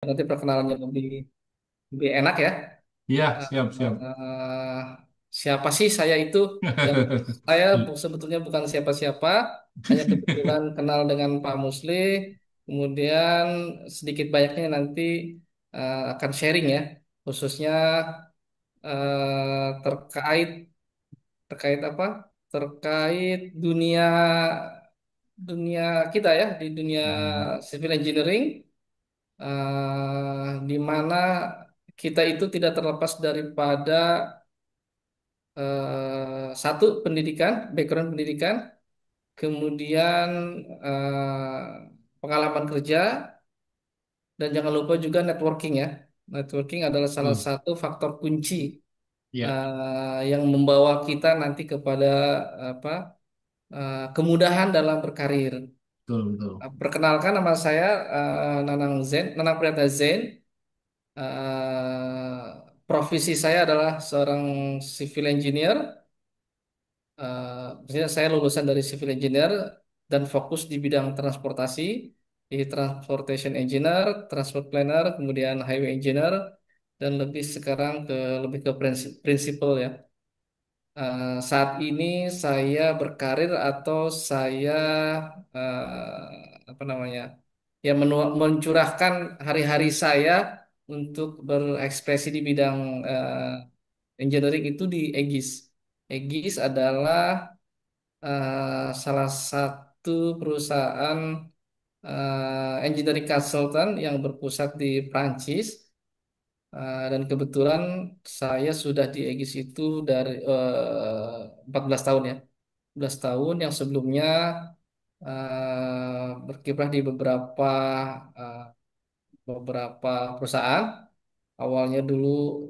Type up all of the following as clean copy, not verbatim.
nanti perkenalannya lebih lebih enak ya. Iya, Eh, siap, siap. eh, Siapa sih saya itu? Yang saya sebetulnya bukan siapa-siapa, hanya kebetulan kenal dengan Pak Musli. Kemudian sedikit banyaknya nanti akan sharing ya, khususnya terkait terkait apa? Terkait dunia dunia kita ya, di dunia Hmm, civil engineering, di mana kita itu tidak terlepas daripada satu pendidikan, background pendidikan, kemudian pengalaman kerja, dan jangan lupa juga networking ya. Networking adalah salah betul. satu faktor kunci Iya, yang membawa kita nanti kepada apa kemudahan dalam berkarir. betul, betul. Perkenalkan nama saya Nanang Zen, Nanang Priyata Zen. Profesi saya adalah seorang civil engineer. Maksudnya saya lulusan dari civil engineer dan fokus di bidang transportasi, di transportation engineer, transport planner, kemudian highway engineer, dan lebih sekarang lebih ke prinsipal ya. Saat ini saya berkarir atau saya apa namanya ya mencurahkan hari-hari saya untuk berekspresi di bidang engineering itu di EGIS. EGIS adalah salah satu perusahaan engineering consultant yang berpusat di Prancis. Dan kebetulan saya sudah di EGIS itu dari 14 tahun ya. 14 tahun yang sebelumnya berkiprah di eh, beberapa perusahaan. Awalnya dulu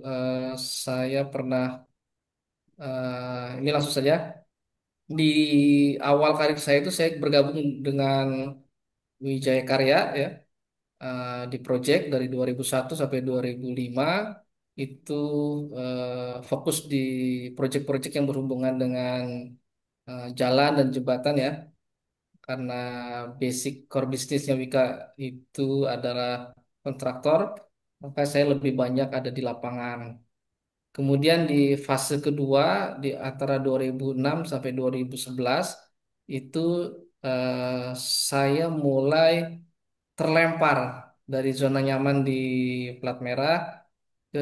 eh, saya pernah ini langsung saja di awal karir saya itu saya bergabung dengan Wijaya Karya ya, di project dari 2001 sampai 2005 itu fokus di project-project yang berhubungan dengan jalan dan jembatan ya, karena basic core bisnisnya Wika itu adalah kontraktor, maka saya lebih banyak ada di lapangan. Kemudian di fase kedua di antara 2006 sampai 2011 itu eh, saya mulai terlempar dari zona nyaman di plat merah ke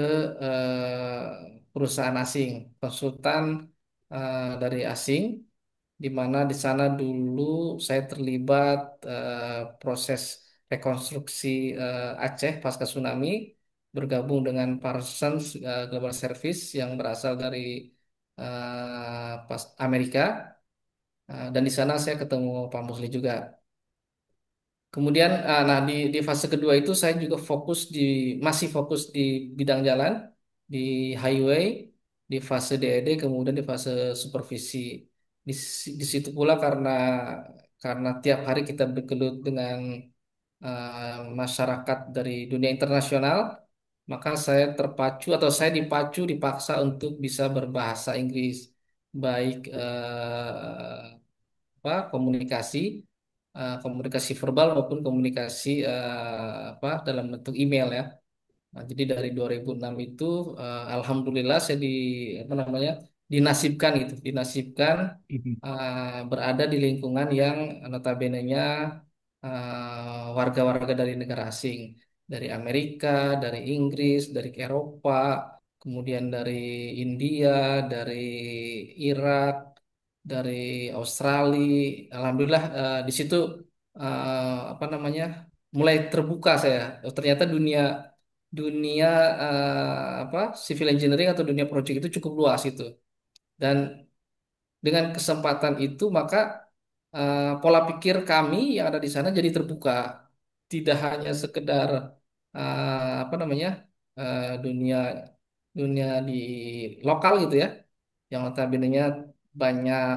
perusahaan asing, konsultan dari asing, di mana di sana dulu saya terlibat proses rekonstruksi Aceh pasca tsunami, bergabung dengan Parsons Global Service yang berasal dari pas Amerika. Dan di sana saya ketemu Pak Musli juga. Kemudian, nah di fase kedua itu saya juga masih fokus di bidang jalan, di highway, di fase DED, kemudian di fase supervisi. Di situ pula karena tiap hari kita bergelut dengan masyarakat dari dunia internasional, maka saya terpacu atau saya dipaksa untuk bisa berbahasa Inggris, baik komunikasi komunikasi verbal maupun komunikasi dalam bentuk email ya. Nah, jadi dari 2006 itu alhamdulillah saya apa namanya dinasibkan gitu, dinasibkan berada di lingkungan yang notabene-nya warga-warga dari negara asing, dari Amerika, dari Inggris, dari Eropa, kemudian dari India, dari Irak, dari Australia. Alhamdulillah di situ apa namanya mulai terbuka saya. Oh, ternyata dunia dunia apa civil engineering atau dunia project itu cukup luas itu. Dan dengan kesempatan itu maka pola pikir kami yang ada di sana jadi terbuka. Tidak hanya sekedar apa namanya dunia dunia di lokal gitu ya, yang notabene-nya banyak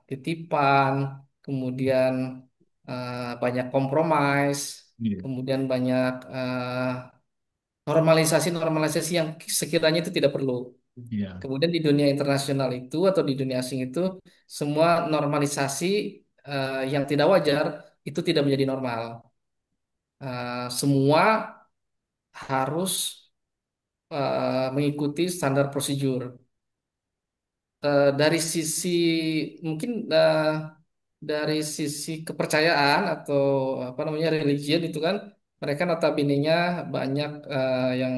titipan, kemudian banyak kompromis, Iya, kemudian banyak normalisasi-normalisasi yang sekiranya itu tidak perlu. iya. Kemudian di dunia internasional itu atau di dunia asing itu semua normalisasi yang tidak wajar itu tidak menjadi normal. Semua harus mengikuti standar prosedur. Dari sisi mungkin dari sisi kepercayaan atau apa namanya religion itu kan mereka notabene-nya banyak yang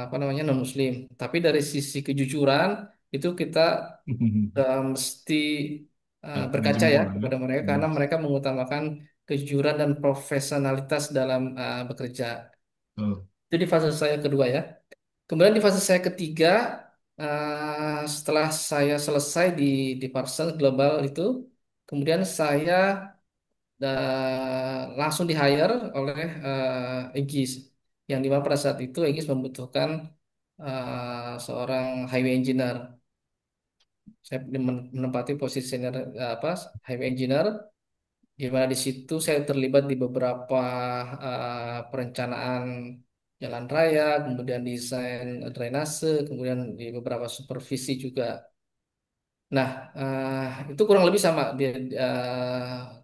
apa namanya non-Muslim. Tapi dari sisi kejujuran itu kita mesti Kacung berkaca ya jempol ya. kepada mereka Hmm. karena mereka mengutamakan kejujuran dan profesionalitas dalam bekerja. Betul. Itu di fase saya kedua ya. Kemudian di fase saya ketiga, setelah saya selesai di Parsons Global itu, kemudian saya langsung di hire oleh Egis, yang dimana pada saat itu Egis membutuhkan seorang highway engineer. Saya menempati posisi senior apa highway engineer, di mana di situ saya terlibat di beberapa perencanaan jalan raya, kemudian desain drainase, kemudian di beberapa supervisi juga. Nah, itu kurang lebih sama dia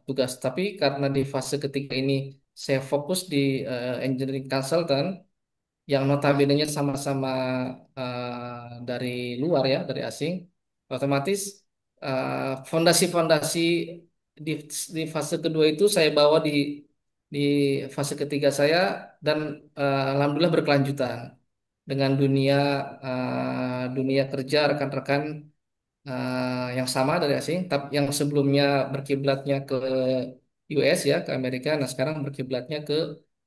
tugas. Tapi karena di fase ketiga ini saya fokus di engineering consultant, yang notabene-nya sama-sama dari luar ya, dari asing, otomatis fondasi-fondasi di, di fase kedua itu saya bawa di fase ketiga saya dan alhamdulillah berkelanjutan dengan dunia kerja rekan-rekan yang sama dari asing, tapi yang sebelumnya berkiblatnya ke US ya, ke Amerika, nah sekarang berkiblatnya ke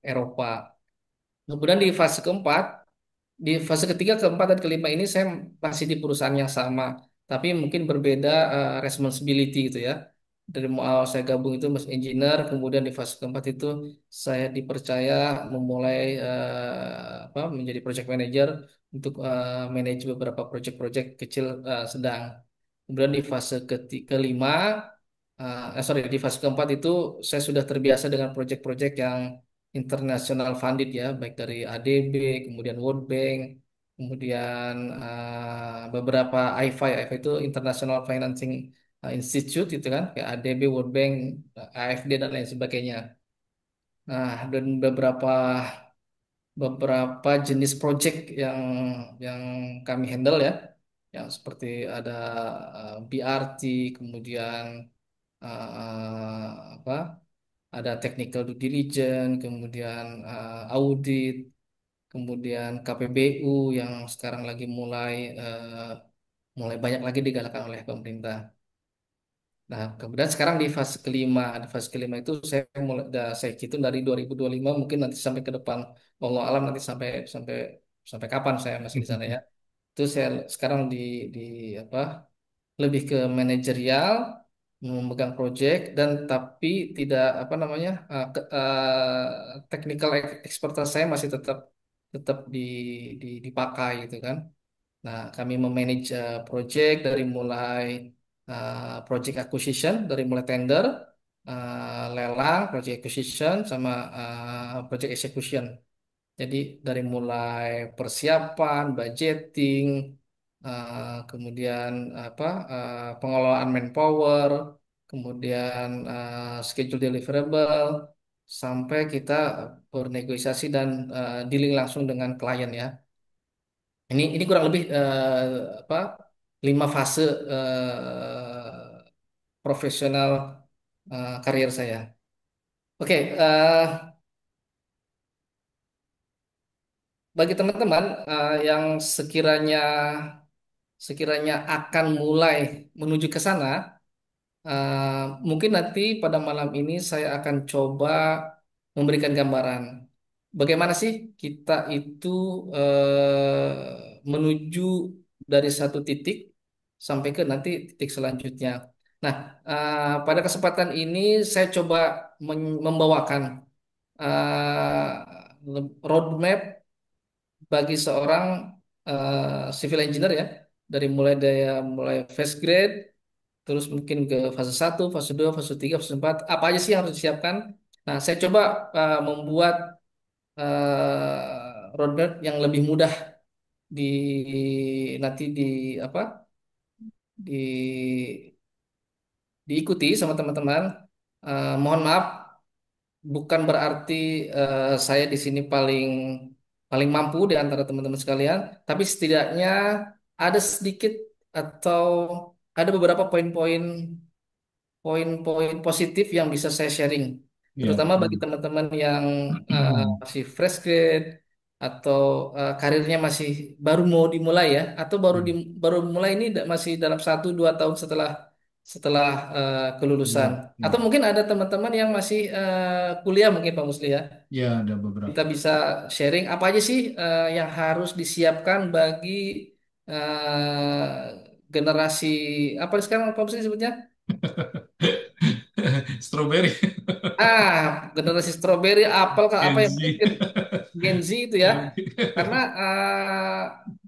Eropa. Kemudian di fase keempat, di fase ketiga, keempat, dan kelima ini saya masih di perusahaan yang sama, tapi mungkin berbeda responsibility gitu ya. Dari awal saya gabung itu mas engineer, kemudian di fase keempat itu saya dipercaya memulai apa menjadi project manager untuk manage beberapa project-project kecil sedang. Kemudian di fase kelima, sorry, di fase keempat itu saya sudah terbiasa dengan proyek-proyek yang international funded ya, baik dari ADB, kemudian World Bank, kemudian beberapa IFI. IFI itu International Financing Institute itu kan, kayak ADB, World Bank, AFD dan lain sebagainya. Nah, dan beberapa jenis proyek yang kami handle ya, yang seperti ada BRT, kemudian apa ada technical due diligence, kemudian audit, kemudian KPBU yang sekarang lagi mulai banyak lagi digalakkan oleh pemerintah. Nah, kemudian sekarang di fase kelima itu saya mulai saya hitung dari 2025 mungkin nanti sampai ke depan, Allah alam nanti sampai sampai sampai kapan saya masih di sana ya. Itu saya sekarang di apa lebih ke manajerial, memegang project dan tapi tidak apa namanya technical expertise saya masih tetap tetap dipakai gitu kan. Nah, kami memanage project dari mulai project acquisition, dari mulai tender, lelang, project acquisition sama project execution. Jadi dari mulai persiapan, budgeting, kemudian apa pengelolaan manpower, kemudian schedule deliverable, sampai kita bernegosiasi dan dealing langsung dengan klien ya. Ini kurang lebih apa 5 fase profesional karier saya. Oke, bagi teman-teman yang sekiranya akan mulai menuju ke sana, mungkin nanti pada malam ini saya akan coba memberikan gambaran bagaimana sih kita itu menuju dari satu titik sampai ke nanti titik selanjutnya. Nah, pada kesempatan ini saya coba membawakan roadmap bagi seorang civil engineer ya, dari mulai fresh grade, terus mungkin ke fase satu, fase 2, fase 3, fase 4, apa aja sih yang harus disiapkan. Nah, saya coba membuat roadmap yang lebih mudah di nanti di apa di diikuti sama teman-teman. Mohon maaf bukan berarti saya di sini paling paling mampu di antara teman-teman sekalian, tapi setidaknya ada sedikit atau ada beberapa poin-poin positif yang bisa saya sharing, Ya, terutama bagi betul. teman-teman yang masih fresh grade atau karirnya masih baru mau dimulai ya, atau baru mulai ini masih dalam 1 2 tahun setelah setelah kelulusan, Ya, atau ya. mungkin ada teman-teman yang masih kuliah mungkin Pak Musli ya. Ya, ada Kita beberapa. bisa sharing apa aja sih yang harus disiapkan bagi generasi apa sekarang Pak Musli sebutnya? Strawberry. Ah, generasi stroberi, apel, apa Gen yang Z. mungkin Gen Z itu ya. Karena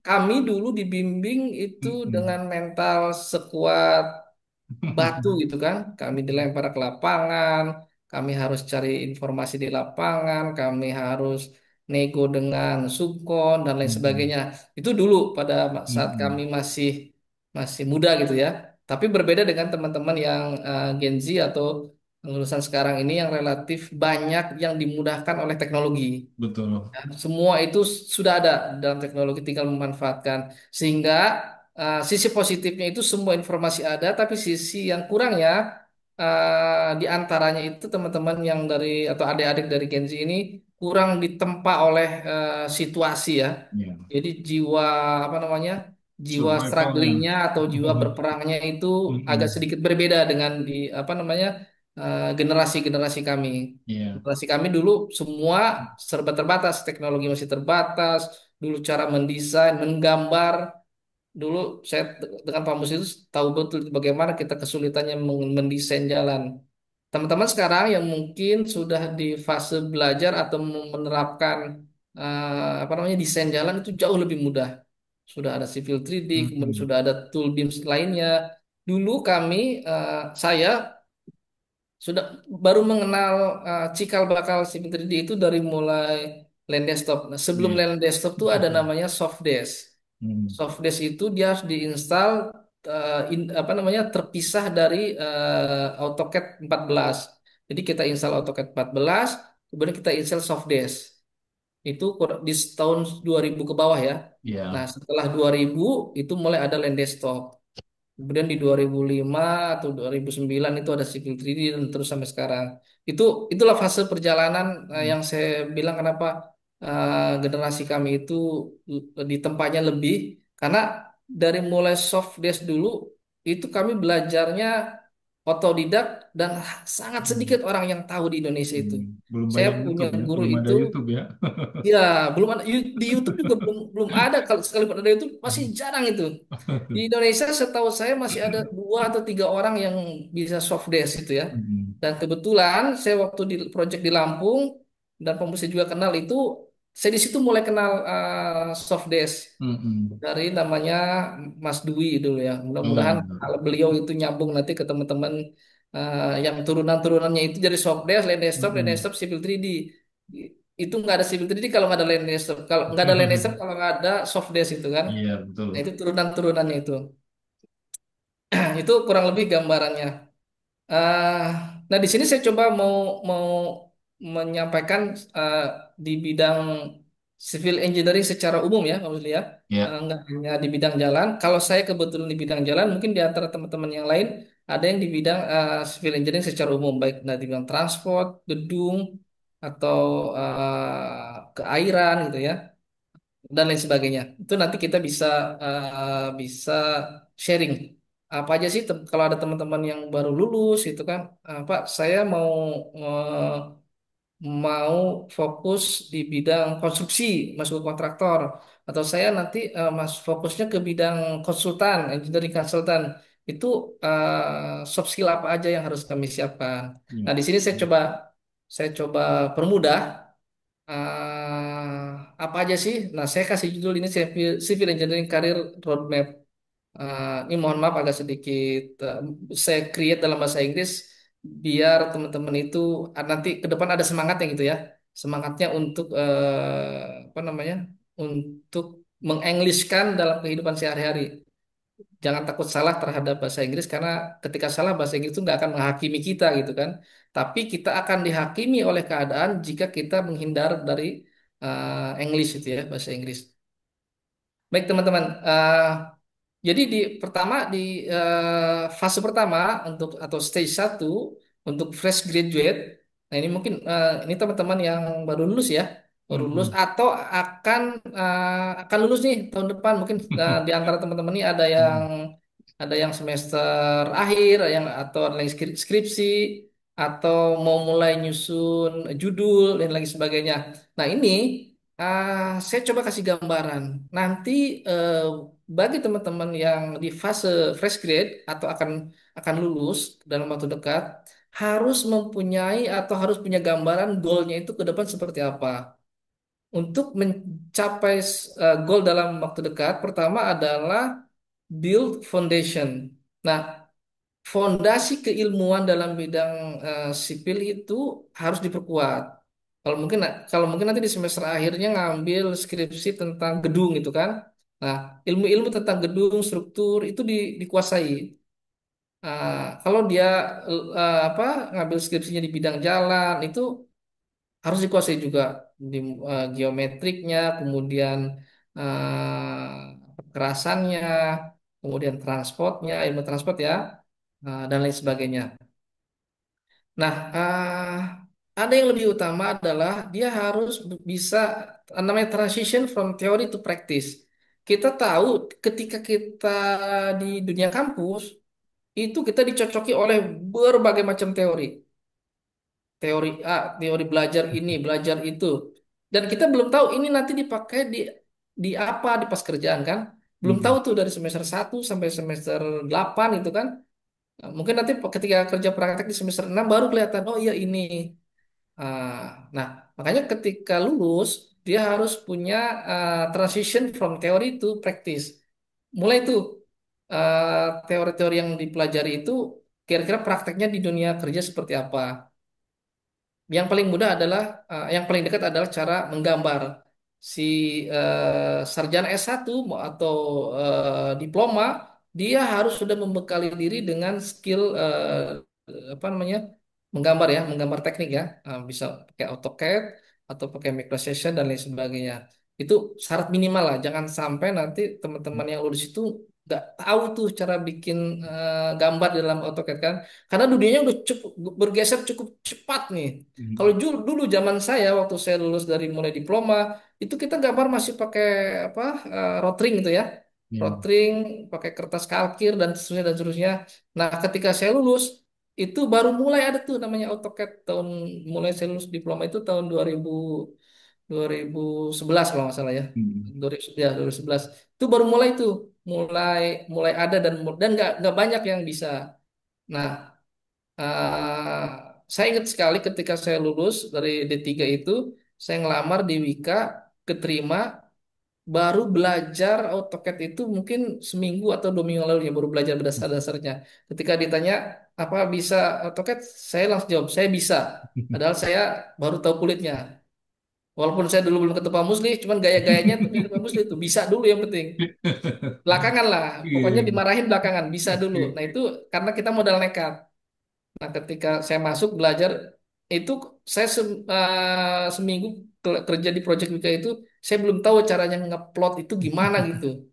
kami dulu dibimbing itu dengan Mm-mm. mental sekuat batu gitu kan. Kami dilempar ke lapangan, kami harus cari informasi di lapangan, kami harus nego dengan subkon dan lain Mm-mm. sebagainya. Itu dulu pada saat kami Mm-mm. masih masih muda gitu ya. Tapi berbeda dengan teman-teman yang Gen Z atau lulusan sekarang ini yang relatif banyak yang dimudahkan oleh teknologi. Betul. Semua itu sudah ada dalam teknologi, tinggal memanfaatkan. Sehingga sisi positifnya itu semua informasi ada, tapi sisi yang kurangnya di antaranya itu teman-teman yang dari atau adik-adik dari Gen Z ini kurang ditempa oleh situasi ya. Ya. Jadi jiwa apa namanya? Jiwa Survivalnya. strugglingnya atau jiwa berperangnya itu agak Mm-mm. sedikit berbeda dengan di apa namanya generasi-generasi kami. Ya. Generasi kami dulu semua serba terbatas, teknologi masih terbatas. Dulu cara mendesain, menggambar, dulu saya dengan Pak Mus itu tahu betul bagaimana kita kesulitannya mendesain jalan. Teman-teman sekarang yang mungkin sudah di fase belajar atau menerapkan apa namanya desain jalan itu jauh lebih mudah. Sudah ada Civil 3D, kemudian Mm-mm. sudah ada tool BIM lainnya. Dulu kami, saya sudah baru mengenal cikal bakal Civil 3D itu dari mulai Land Desktop. Nah, sebelum Ya. Land Desktop tuh ada namanya Softdesk. Mm. Softdesk itu dia harus diinstal apa namanya terpisah dari AutoCAD 14. Jadi kita install AutoCAD 14, kemudian kita install Softdesk. Itu di tahun 2000 ke bawah ya. Nah, Ya. setelah 2000 itu mulai ada Land Desktop. Kemudian di 2005 atau 2009 itu ada Civil 3D dan terus sampai sekarang. Itu itulah fase perjalanan yang saya bilang kenapa generasi kami itu di tempatnya lebih karena dari mulai soft desk dulu itu kami belajarnya otodidak dan sangat sedikit Mm. orang yang tahu di Indonesia itu. Mm. Belum Saya banyak punya YouTube ya. guru Belum ada itu. YouTube ya. Ya, belum ada di YouTube juga belum belum ada kalau sekalipun ada YouTube masih jarang itu. Di Indonesia setahu saya masih ada 2 atau 3 orang yang bisa soft desk itu ya. Mm-mm. Dan kebetulan saya waktu di project di Lampung dan pemusik juga kenal itu, saya di situ mulai kenal soft desk Mm-mm. dari namanya Mas Dwi dulu ya. Oh Mudah-mudahan iya. kalau beliau itu nyambung nanti ke teman-teman yang turunan-turunannya itu jadi softdesk, land desktop, land Mm-mm. desktop, civil 3D. Itu nggak ada civil 3D kalau nggak ada land desktop. Kalau nggak ada land desktop kalau nggak ada softdesk itu kan. Iya, Nah betul. itu turunan-turunannya itu. Itu kurang lebih gambarannya. Ah, nah di sini saya coba mau mau menyampaikan ah, di bidang civil engineering secara umum ya, Pak Musli ya. Ya. Nggak hanya di bidang jalan. Kalau saya kebetulan di bidang jalan, mungkin di antara teman-teman yang lain ada yang di bidang civil engineering secara umum, baik di bidang transport, gedung, atau keairan gitu ya, dan lain sebagainya. Itu nanti kita bisa sharing apa aja sih kalau ada teman-teman yang baru lulus itu kan, Pak, saya mau fokus di bidang konstruksi, masuk ke kontraktor, atau saya nanti mas fokusnya ke bidang konsultan, engineering konsultan. Itu soft skill apa aja yang harus kami siapkan. Ya. Nah, di sini saya coba permudah apa aja sih? Nah, saya kasih judul ini Civil Engineering Career Roadmap. Ini mohon maaf agak sedikit saya create dalam bahasa Inggris biar teman-teman itu nanti ke depan ada semangatnya gitu ya. Semangatnya untuk apa namanya? Untuk mengenglishkan dalam kehidupan sehari-hari. jangan takut salah terhadap bahasa Inggris karena ketika salah bahasa Inggris itu nggak akan menghakimi kita gitu kan. Tapi kita akan dihakimi oleh keadaan jika kita menghindar dari English itu ya bahasa Inggris. Baik teman-teman, jadi di pertama di fase pertama untuk atau stage satu untuk fresh graduate. Nah, ini mungkin ini teman-teman yang baru lulus ya, baru lulus Mm-mm. atau akan lulus nih tahun depan. Mungkin di antara teman-teman ini ada yang semester akhir, yang atau ada yang skripsi atau mau mulai nyusun judul dan lagi sebagainya. Nah, ini saya coba kasih gambaran. Nanti eh, bagi teman-teman yang di fase fresh grade atau akan lulus dalam waktu dekat, harus mempunyai atau harus punya gambaran goalnya itu ke depan seperti apa. Untuk mencapai goal dalam waktu dekat, pertama adalah build foundation. Nah, fondasi keilmuan dalam bidang sipil itu harus diperkuat. Kalau mungkin nanti di semester akhirnya ngambil skripsi tentang gedung itu kan. Nah, ilmu-ilmu tentang gedung, struktur itu dikuasai. Kalau dia apa ngambil skripsinya di bidang jalan itu harus dikuasai juga di geometriknya, kemudian kekerasannya, kemudian transportnya, ilmu transport ya, dan lain sebagainya. Nah, ada yang lebih utama adalah dia harus bisa namanya transition from theory to practice. Kita tahu ketika kita di dunia kampus itu kita dicocoki oleh berbagai macam teori. Teori A, teori belajar ini, belajar itu. Dan kita belum tahu ini nanti dipakai di apa di pas kerjaan kan. Belum tahu Mm-mm. tuh dari semester 1 sampai semester 8 itu kan. Nah, mungkin nanti ketika kerja praktek di semester 6 baru kelihatan, oh iya ini. Nah, makanya ketika lulus, dia harus punya transition from theory to practice. Mulai tuh teori-teori yang dipelajari itu kira-kira prakteknya di dunia kerja seperti apa. Yang paling mudah adalah, yang paling dekat adalah cara menggambar. Si sarjana S1 atau diploma, dia harus sudah membekali diri dengan skill apa namanya menggambar ya, menggambar teknik ya. Bisa pakai AutoCAD atau pakai Microstation dan lain sebagainya. Itu syarat minimal lah. Jangan sampai nanti teman-teman yang lulus itu nggak tahu tuh cara bikin gambar dalam AutoCAD kan. Karena dunianya udah cukup bergeser cukup cepat nih. Kalau Mm-mm. dulu zaman saya waktu saya lulus dari mulai diploma itu kita gambar masih pakai apa rotring gitu ya, Ya. rotring pakai kertas kalkir dan seterusnya. Nah ketika saya lulus itu baru mulai ada tuh namanya AutoCAD tahun mulai saya lulus diploma itu tahun 2011 kalau nggak salah ya. Mm-mm. 2000, ya 2011 itu baru mulai tuh mulai mulai ada dan nggak banyak yang bisa. Nah, saya ingat sekali ketika saya lulus dari D3 itu, saya ngelamar di Wika, keterima, baru belajar AutoCAD itu mungkin seminggu atau 2 minggu lalu ya, baru belajar berdasar-dasarnya. Ketika ditanya, apa bisa AutoCAD? Saya langsung jawab, saya bisa. Padahal saya baru tahu kulitnya. Walaupun saya dulu belum ketemu Pak Musli, cuman gaya-gayanya tuh mirip Pak Musli itu. Bisa dulu yang penting. Belakangan lah, pokoknya Iya. dimarahin belakangan, bisa dulu. Nah itu karena kita modal nekat. Nah, ketika saya masuk belajar itu saya seminggu kerja di Project Wika itu saya belum tahu caranya ngeplot itu gimana gitu.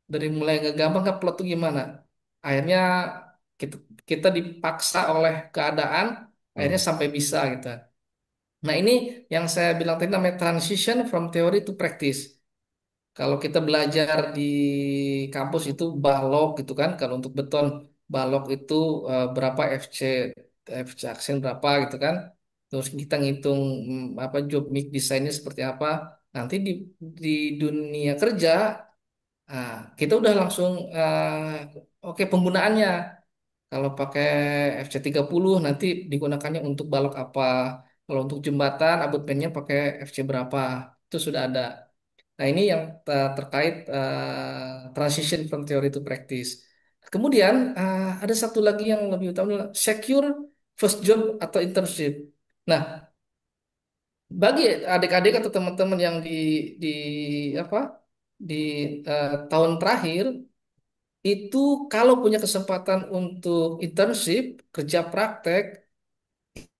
Dari mulai ngegambar ngeplot itu gimana. Akhirnya kita, kita dipaksa oleh keadaan akhirnya Oh. sampai bisa gitu. Nah, ini yang saya bilang tadi namanya transition from theory to practice. Kalau kita belajar di kampus itu balok gitu kan. Kalau untuk beton balok itu berapa FC aksen berapa gitu kan. Terus kita ngitung apa job mix desainnya seperti apa. Nanti di dunia kerja kita udah langsung oke penggunaannya. Kalau pakai FC30 nanti digunakannya untuk balok apa. Kalau untuk jembatan abutmennya pakai FC berapa. Itu sudah ada. Nah, ini yang terkait transition from theory to practice. Kemudian ada satu lagi yang lebih utama adalah secure first job atau internship. Nah, bagi adik-adik atau teman-teman yang di apa di tahun terakhir itu kalau punya kesempatan untuk internship, kerja praktek,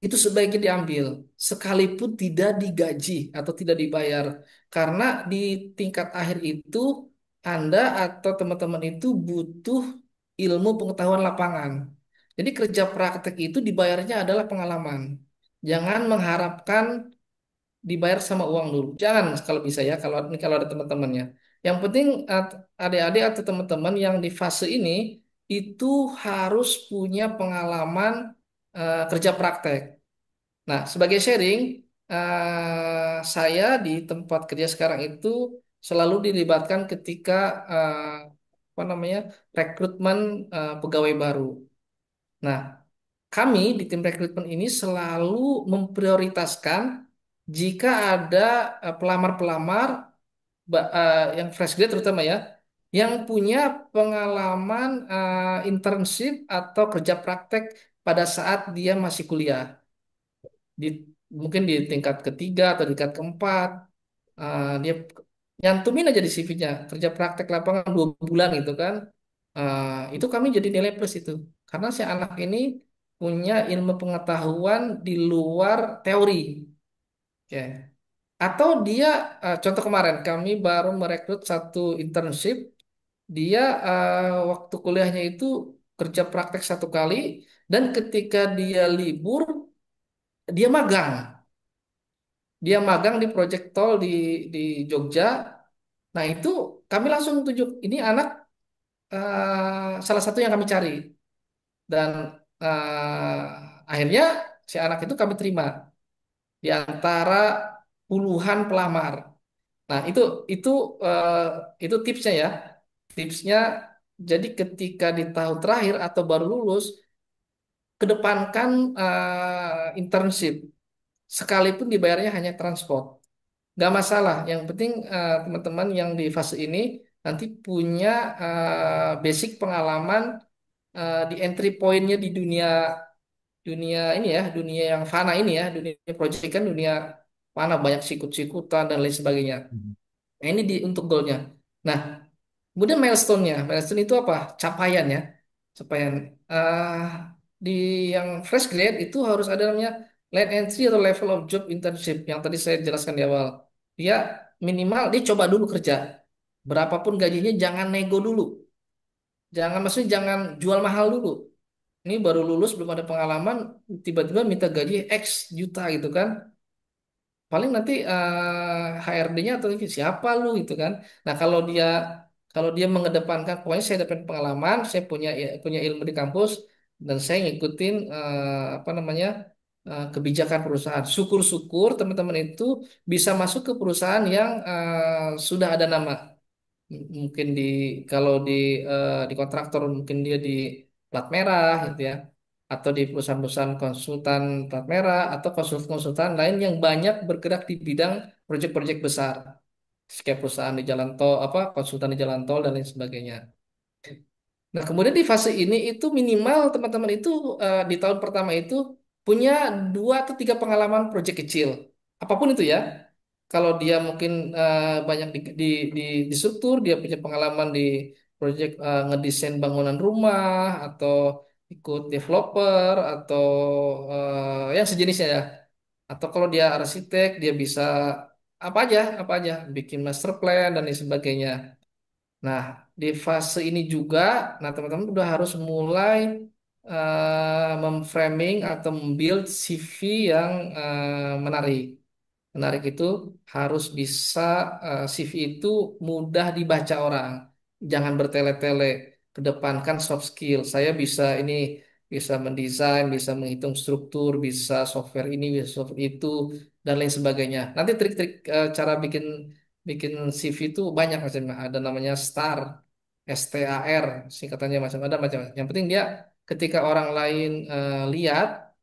itu sebaiknya diambil sekalipun tidak digaji atau tidak dibayar karena di tingkat akhir itu Anda atau teman-teman itu butuh ilmu pengetahuan lapangan. Jadi kerja praktek itu dibayarnya adalah pengalaman. Jangan mengharapkan dibayar sama uang dulu. Jangan kalau bisa ya kalau ini kalau ada teman-temannya. Yang penting adik-adik atau teman-teman yang di fase ini itu harus punya pengalaman kerja praktek. Nah, sebagai sharing, saya di tempat kerja sekarang itu selalu dilibatkan ketika eh, apa namanya rekrutmen pegawai baru. Nah, kami di tim rekrutmen ini selalu memprioritaskan jika ada pelamar-pelamar yang fresh grade terutama ya, yang punya pengalaman internship atau kerja praktek pada saat dia masih kuliah di mungkin di tingkat ketiga atau di tingkat keempat dia nyantumin aja di CV-nya kerja praktek lapangan 2 bulan gitu kan. Itu kami jadi nilai plus itu karena si anak ini punya ilmu pengetahuan di luar teori ya. Atau dia contoh kemarin kami baru merekrut satu internship dia waktu kuliahnya itu kerja praktek 1 kali dan ketika dia libur dia magang. Dia magang di proyek tol di Jogja. Nah, itu kami langsung tunjuk ini anak salah satu yang kami cari dan akhirnya si anak itu kami terima di antara puluhan pelamar. Nah, itu eh, itu tipsnya ya. Tipsnya jadi ketika di tahun terakhir atau baru lulus, kedepankan internship sekalipun dibayarnya hanya transport. Nggak masalah. Yang penting teman-teman yang di fase ini nanti punya basic pengalaman di entry point-nya di dunia dunia ini ya, dunia yang fana ini ya, dunia project kan dunia fana banyak sikut-sikutan dan lain sebagainya. Hmm. Nah, ini untuk goalnya. Nah, kemudian milestone-nya, milestone itu apa? Capaian ya, capaian. eh di yang fresh grade itu harus ada namanya line entry atau level of job internship yang tadi saya jelaskan di awal. Dia minimal dia coba dulu kerja. Berapapun gajinya jangan nego dulu. Jangan maksudnya jangan jual mahal dulu. Ini baru lulus belum ada pengalaman tiba-tiba minta gaji X juta gitu kan. Paling nanti HRD-nya atau siapa lu gitu kan. Nah, kalau dia mengedepankan pokoknya saya dapat pengalaman, saya punya ilmu di kampus dan saya ngikutin apa namanya kebijakan perusahaan. Syukur-syukur teman-teman itu bisa masuk ke perusahaan yang sudah ada nama. Mungkin kalau di kontraktor mungkin dia di plat merah gitu ya atau di perusahaan-perusahaan konsultan plat merah atau konsultan lain yang banyak bergerak di bidang proyek-proyek besar kayak perusahaan di jalan tol apa konsultan di jalan tol dan lain sebagainya. Nah, kemudian di fase ini itu minimal teman-teman itu di tahun pertama itu punya 2 atau 3 pengalaman proyek kecil apapun itu ya. Kalau dia mungkin banyak di struktur, dia punya pengalaman di proyek ngedesain bangunan rumah atau ikut developer atau yang sejenisnya ya. Atau kalau dia arsitek, dia bisa apa aja, bikin master plan dan lain sebagainya. Nah, di fase ini juga, nah teman-teman udah harus mulai memframing atau membuild CV yang menarik. Menarik itu harus bisa CV itu mudah dibaca orang. Jangan bertele-tele. Kedepankan soft skill. Saya bisa ini bisa mendesain, bisa menghitung struktur, bisa software ini, bisa software itu dan lain sebagainya. Nanti trik-trik cara bikin bikin CV itu banyak macamnya. Ada namanya STAR, STAR, singkatannya macam ada macam. Yang penting dia ketika orang lain lihat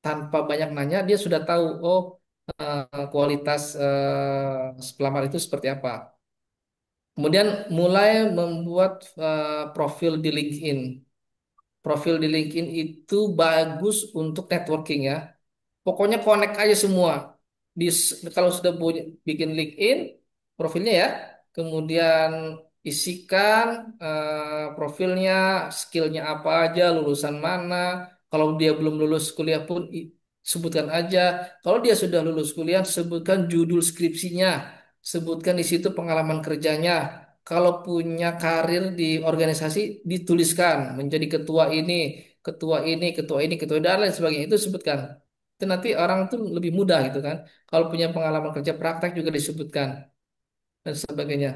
tanpa banyak nanya dia sudah tahu oh kualitas pelamar itu seperti apa. Kemudian mulai membuat profil di LinkedIn. Profil di LinkedIn itu bagus untuk networking ya. Pokoknya connect aja semua. Kalau sudah bikin LinkedIn profilnya ya, kemudian isikan profilnya, skillnya apa aja, lulusan mana. Kalau dia belum lulus kuliah pun sebutkan aja. Kalau dia sudah lulus kuliah, sebutkan judul skripsinya, sebutkan di situ pengalaman kerjanya. Kalau punya karir di organisasi, dituliskan menjadi ketua ini, ketua ini, ketua ini, ketua ini, dan lain sebagainya. Itu sebutkan. Itu nanti orang tuh lebih mudah gitu kan. Kalau punya pengalaman kerja praktek juga disebutkan dan sebagainya.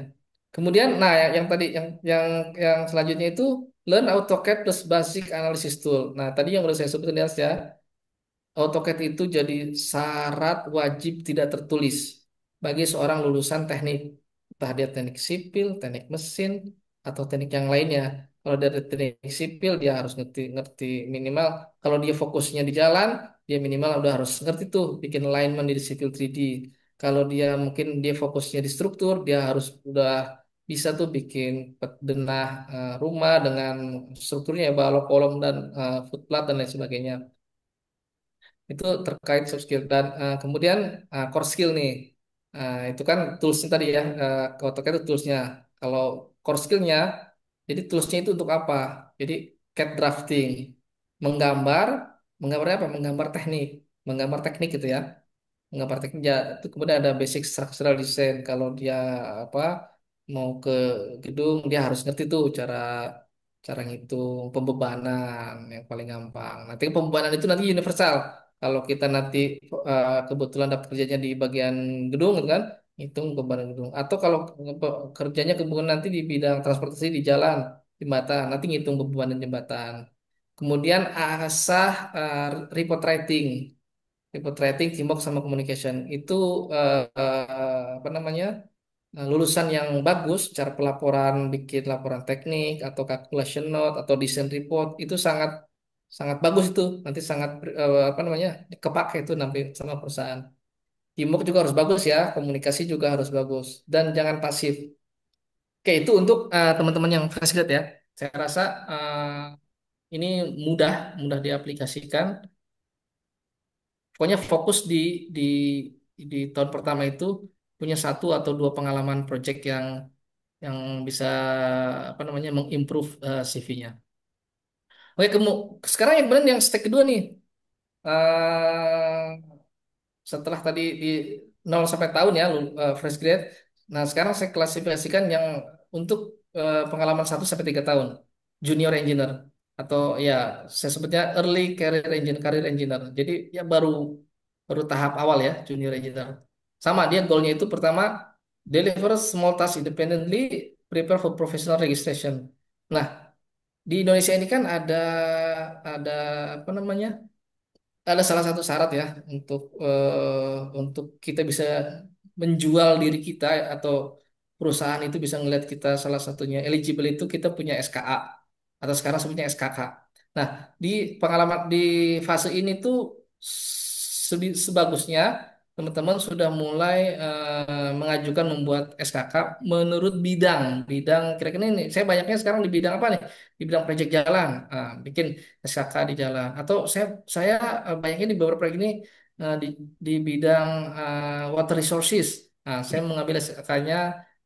Kemudian, nah yang tadi yang selanjutnya itu learn AutoCAD plus basic analysis tool. Nah, tadi yang udah saya sebutkan ya, AutoCAD itu jadi syarat wajib tidak tertulis bagi seorang lulusan teknik, entah dia teknik sipil, teknik mesin, atau teknik yang lainnya. Kalau dari teknik sipil dia harus ngerti ngerti minimal. Kalau dia fokusnya di jalan, dia minimal udah harus ngerti tuh bikin alignment di civil 3D. Kalau dia mungkin dia fokusnya di struktur, dia harus udah bisa tuh bikin denah rumah dengan strukturnya ya balok kolom dan footplat dan lain sebagainya. Itu terkait soft skill dan kemudian core skill nih. Itu kan toolsnya tadi ya, kalau terkait itu toolsnya. Kalau core skillnya, jadi toolsnya itu untuk apa? Jadi CAD drafting, menggambar, menggambarnya apa? Menggambar teknik gitu ya. Menggambar teknik ya, itu kemudian ada basic structural design. Kalau dia apa mau ke gedung, dia harus ngerti tuh cara cara ngitung pembebanan yang paling gampang. Nanti pembebanan itu nanti universal. Kalau kita nanti kebetulan dapat kerjanya di bagian gedung gitu kan, hitung beban gedung. Atau kalau kerjanya kemudian nanti di bidang transportasi di jalan, jembatan, nanti ngitung beban jembatan. Kemudian asah report writing. Report writing, teamwork sama communication itu apa namanya lulusan yang bagus cara pelaporan bikin laporan teknik atau calculation note atau desain report itu sangat sangat bagus itu nanti sangat apa namanya kepake itu nanti sama perusahaan. Teamwork juga harus bagus ya, komunikasi juga harus bagus dan jangan pasif. Oke, itu untuk teman-teman yang fresh grade ya. Saya rasa ini mudah mudah diaplikasikan. Pokoknya fokus di di tahun pertama itu punya satu atau dua pengalaman project yang bisa apa namanya mengimprove CV-nya. Oke, sekarang yang benar yang step kedua nih. Eh, Setelah tadi di 0 sampai tahun ya fresh grade. Nah, sekarang saya klasifikasikan yang untuk pengalaman 1 sampai 3 tahun junior engineer atau ya saya sebutnya early career engineer. Jadi ya baru baru tahap awal ya junior engineer. Sama dia goalnya itu pertama deliver small task independently, prepare for professional registration. Nah, di Indonesia ini kan ada apa namanya? Ada salah satu syarat ya untuk kita bisa menjual diri kita atau perusahaan itu bisa ngelihat kita salah satunya eligible itu kita punya SKA atau sekarang sebutnya SKK. Nah, di pengalaman di fase ini tuh sebagusnya teman-teman sudah mulai mengajukan membuat SKK menurut bidang kira-kira ini saya banyaknya sekarang di bidang apa nih? Di bidang proyek jalan. Bikin SKK di jalan atau saya banyaknya di beberapa proyek ini di bidang water resources. Nah, saya mengambil SKK-nya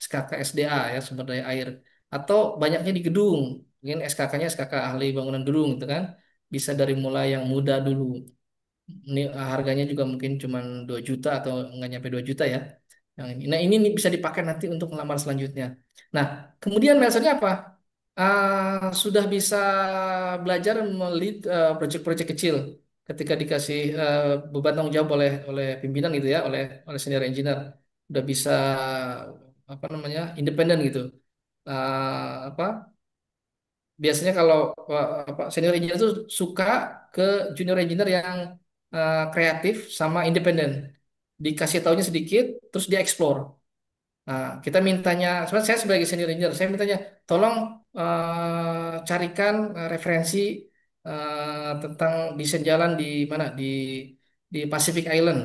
SKK SDA ya sumber daya air atau banyaknya di gedung. Mungkin SKK-nya SKK ahli bangunan gedung gitu kan. Bisa dari mulai yang muda dulu. Ini harganya juga mungkin cuma 2 juta atau nggak nyampe 2 juta ya. Yang ini. Nah, ini nih bisa dipakai nanti untuk melamar selanjutnya. Nah, kemudian misalnya apa? Sudah bisa belajar melit proyek-proyek kecil ketika dikasih beban tanggung jawab oleh pimpinan gitu ya, oleh senior engineer. Udah bisa apa namanya? Independen gitu. Apa biasanya kalau apa senior engineer itu suka ke junior engineer yang kreatif sama independen. Dikasih taunya sedikit, terus dia explore. Nah, kita mintanya, sebenarnya saya sebagai senior engineer, saya mintanya tolong carikan referensi tentang desain jalan di mana di Pacific Island.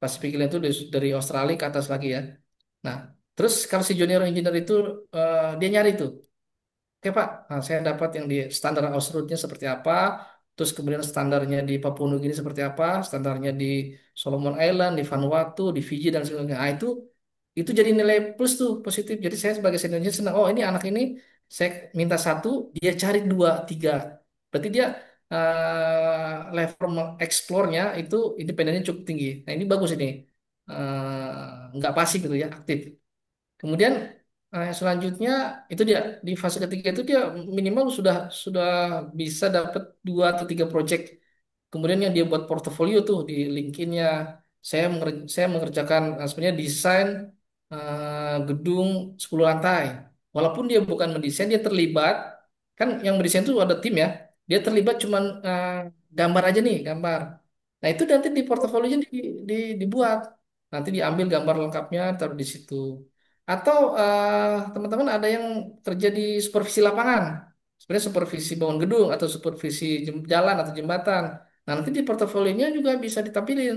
Pacific Island itu dari Australia ke atas lagi ya. Nah, terus kalau si junior engineer itu dia nyari tuh. Oke Pak, nah, saya dapat yang di standar Ausrutnya seperti apa, terus kemudian standarnya di Papua Nugini seperti apa, standarnya di Solomon Island, di Vanuatu, di Fiji dan sebagainya. Nah, itu itu jadi nilai plus tuh positif. Jadi saya sebagai seniornya senang. Oh ini anak ini saya minta satu, dia cari dua, tiga. Berarti dia level mengeksplornya itu independennya cukup tinggi. Nah ini bagus ini. Nggak pasif gitu ya, aktif. Kemudian selanjutnya itu dia di fase ketiga itu dia minimal sudah bisa dapat dua atau tiga project. Kemudian yang dia buat portofolio tuh di LinkedIn-nya. Saya mengerjakan sebenarnya desain gedung 10 lantai. Walaupun dia bukan mendesain, dia terlibat. Kan yang mendesain itu ada tim ya. Dia terlibat cuman gambar aja nih, gambar. Nah itu nanti di portofolionya dibuat. Nanti diambil gambar lengkapnya, taruh di situ. Atau teman-teman ada yang kerja di supervisi lapangan. Sebenarnya supervisi bangun gedung atau supervisi jalan atau jembatan. Nah, nanti di portofolionya juga bisa ditampilin.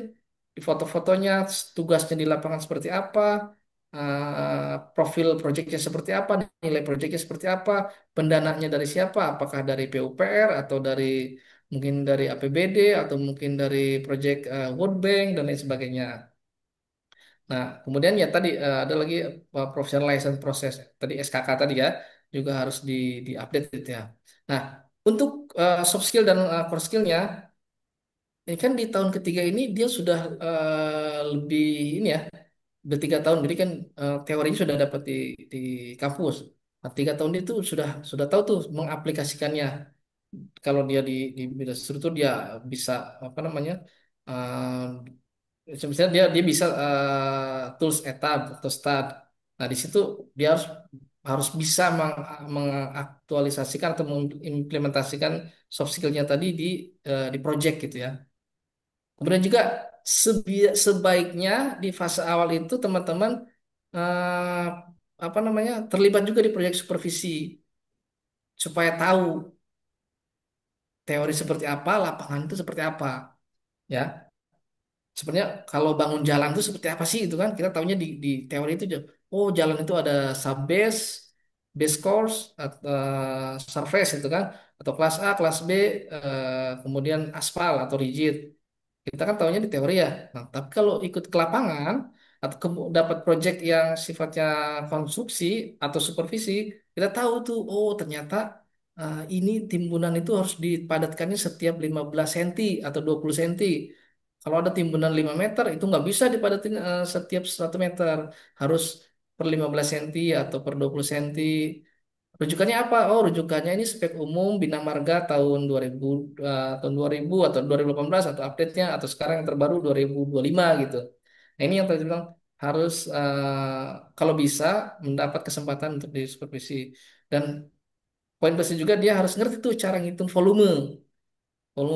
Di foto-fotonya, tugasnya di lapangan seperti apa, profil proyeknya seperti apa, nilai proyeknya seperti apa, pendananya dari siapa, apakah dari PUPR atau dari mungkin dari APBD atau mungkin dari proyek World Bank dan lain sebagainya. Nah, kemudian ya tadi ada lagi professional license proses. Tadi SKK tadi ya, juga harus di-update gitu ya. Nah, untuk soft skill dan core skillnya, ini kan di tahun ketiga ini dia sudah lebih ini ya, udah 3 tahun. Jadi kan teorinya sudah dapat di kampus. Nah, 3 tahun itu sudah tahu tuh mengaplikasikannya. Kalau dia di bidang struktur dia bisa apa namanya? Misalnya dia bisa tools etab atau stat. Nah, di situ dia harus harus bisa mengaktualisasikan atau mengimplementasikan soft skill-nya tadi di project gitu ya. Kemudian juga sebaiknya di fase awal itu teman-teman eh, apa namanya terlibat juga di proyek supervisi supaya tahu teori seperti apa, lapangan itu seperti apa, ya. Sebenarnya kalau bangun jalan itu seperti apa sih itu kan kita tahunya di teori itu oh jalan itu ada subbase, base course, atau surface itu kan atau kelas A, kelas B, kemudian aspal atau rigid. Kita kan tahunya di teori ya. Nah, tapi kalau ikut ke lapangan atau dapat project yang sifatnya konstruksi atau supervisi, kita tahu tuh, oh ternyata ini timbunan itu harus dipadatkannya setiap 15 cm atau 20 cm. Kalau ada timbunan 5 meter, itu nggak bisa dipadatin setiap 1 meter. Harus per 15 cm atau per 20 cm. Rujukannya apa? Oh, rujukannya ini spek umum Bina Marga tahun 2000 tahun 2000 atau 2018 atau update-nya atau sekarang yang terbaru 2025 gitu. Nah, ini yang tadi bilang harus kalau bisa mendapat kesempatan untuk disupervisi dan poin plusnya juga dia harus ngerti tuh cara ngitung volume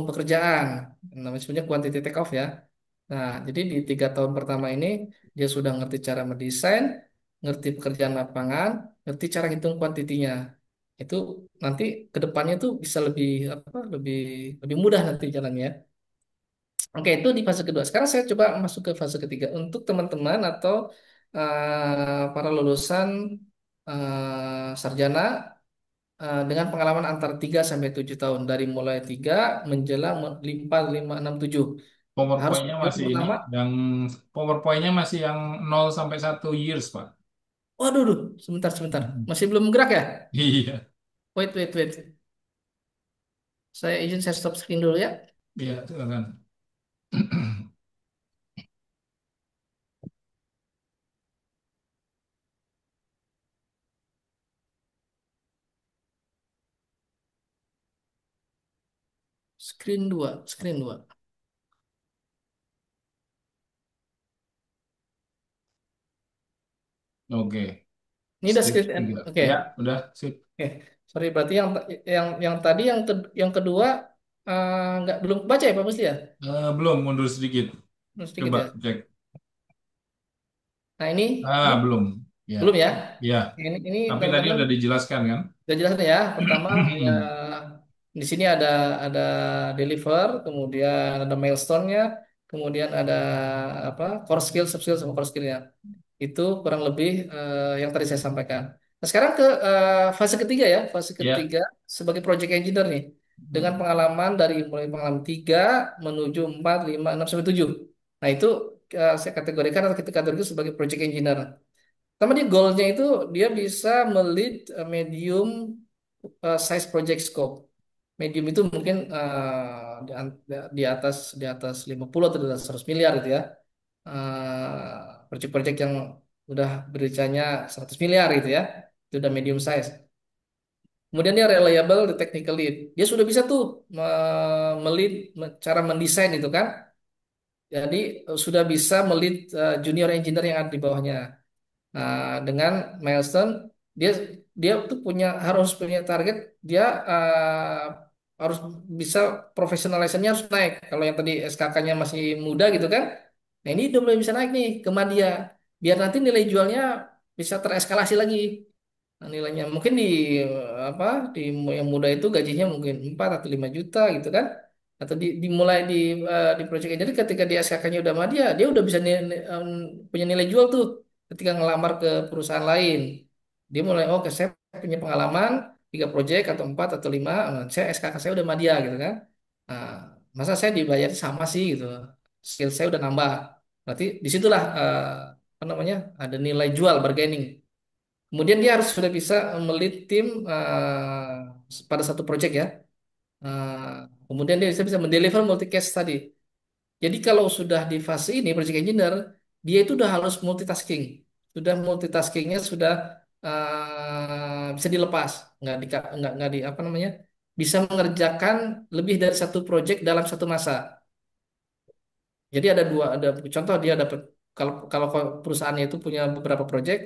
pekerjaan. Namanya sebenarnya quantity take off ya. Nah, jadi di 3 tahun pertama ini dia sudah ngerti cara mendesain, ngerti pekerjaan lapangan, ngerti cara hitung kuantitinya. Itu nanti ke depannya tuh bisa lebih apa? Lebih mudah nanti jalannya. Oke, itu di fase kedua. Sekarang saya coba masuk ke fase ketiga. Untuk teman-teman atau para lulusan sarjana dengan pengalaman antara 3 sampai 7 tahun dari mulai 3 menjelang 4, 5, 6, 7. Harus PowerPoint-nya yang masih ini, pertama. yang PowerPoint-nya masih yang 0 sampai 1 years, Pak. Waduh, duh, sebentar, sebentar. Mhm. Masih belum gerak ya? Iya, Wait, wait, wait. Saya stop screen dulu ya. iya, silakan. Screen 2. Oke, Ini udah stage screen end. 3. Oke. Ya, udah, sip. Oke. Sorry, berarti yang tadi yang kedua nggak belum baca ya Pak Musli ya? Belum, mundur sedikit. Belum sedikit Coba ya. cek. Nah, ini Belum. Ya, belum ya. ya. Ini Tapi tadi teman-teman udah dijelaskan kan? udah jelas nih ya. Pertama ya di sini ada deliver, kemudian ada milestone-nya, kemudian ada apa core skill, soft skill sama core skill-nya. Itu kurang lebih yang tadi saya sampaikan. Nah, sekarang ke fase ketiga ya, fase Ya. ketiga sebagai project engineer nih. Dengan pengalaman dari mulai pengalaman 3 menuju 4, 5, 6 sampai 7. Nah, itu saya kategorikan atau kita kategorikan sebagai project engineer. Pertama dia goalnya itu dia bisa melit medium size project scope. Medium itu mungkin di atas 50 atau di atas 100 miliar gitu ya. Proyek-proyek yang udah berencana 100 miliar gitu ya. Itu udah medium size. Kemudian dia reliable di technical lead. Dia sudah bisa tuh melit cara mendesain itu kan. Jadi sudah bisa melit junior engineer yang ada di bawahnya. Dengan milestone dia dia tuh harus punya target dia harus bisa profesionalisasinya harus naik. Kalau yang tadi SKK-nya masih muda gitu kan. Nah, ini udah mulai bisa naik nih ke Madya. Biar nanti nilai jualnya bisa tereskalasi lagi. Nah, nilainya mungkin apa di yang muda itu gajinya mungkin 4 atau 5 juta gitu kan. Atau dimulai di project ini, jadi ketika di SKK-nya udah Madya, dia udah bisa punya nilai jual tuh ketika ngelamar ke perusahaan lain. Dia mulai, oh, saya punya pengalaman 3 proyek atau 4 atau 5, saya SKK saya udah Madya gitu kan. Nah, masa saya dibayar sama sih gitu. Skill saya udah nambah. Berarti disitulah apa namanya ada nilai jual bargaining. Kemudian dia harus sudah bisa melit tim pada satu project ya. Kemudian dia bisa mendeliver multi case tadi. Jadi kalau sudah di fase ini project engineer, dia itu udah harus multitasking. Sudah multitaskingnya sudah bisa dilepas, nggak di apa namanya, bisa mengerjakan lebih dari satu project dalam satu masa. Jadi ada contoh dia dapat kalau kalau perusahaannya itu punya beberapa project,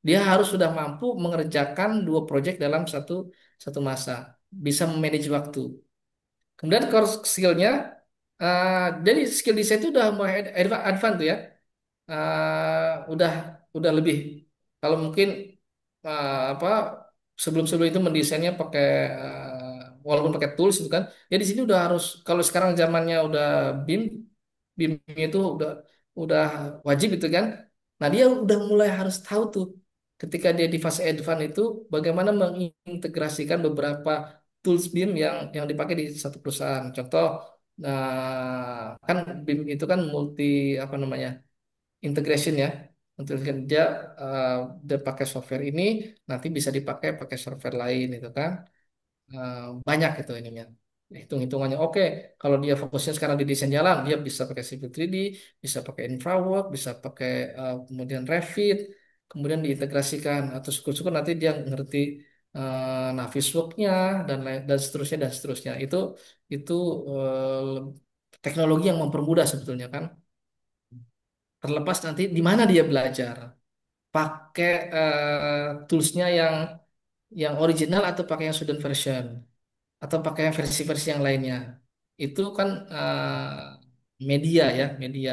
dia harus sudah mampu mengerjakan 2 project dalam satu satu masa, bisa manage waktu. Kemudian core skillnya, jadi skill desain itu udah mulai advance tuh ya. Udah lebih. Kalau mungkin apa sebelum-sebelum itu mendesainnya pakai walaupun pakai tools itu kan, ya di sini udah harus kalau sekarang zamannya udah BIM, BIM itu udah wajib itu kan. Nah dia udah mulai harus tahu tuh ketika dia di fase advance itu bagaimana mengintegrasikan beberapa tools BIM yang dipakai di satu perusahaan. Contoh, kan BIM itu kan multi apa namanya integration ya. Untuk dia eh, dia pakai software ini nanti bisa pakai software lain itu kan. Banyak itu ininya hitung-hitungannya. Oke, kalau dia fokusnya sekarang di desain jalan, dia bisa pakai Civil 3D, bisa pakai InfraWorks, bisa pakai kemudian Revit, kemudian diintegrasikan atau syukur-syukur nanti dia ngerti Navisworks-nya dan seterusnya dan seterusnya. Itu teknologi yang mempermudah sebetulnya kan. Terlepas nanti di mana dia belajar, pakai toolsnya yang original atau pakai yang student version atau pakai yang versi-versi yang lainnya. Itu kan media ya, media.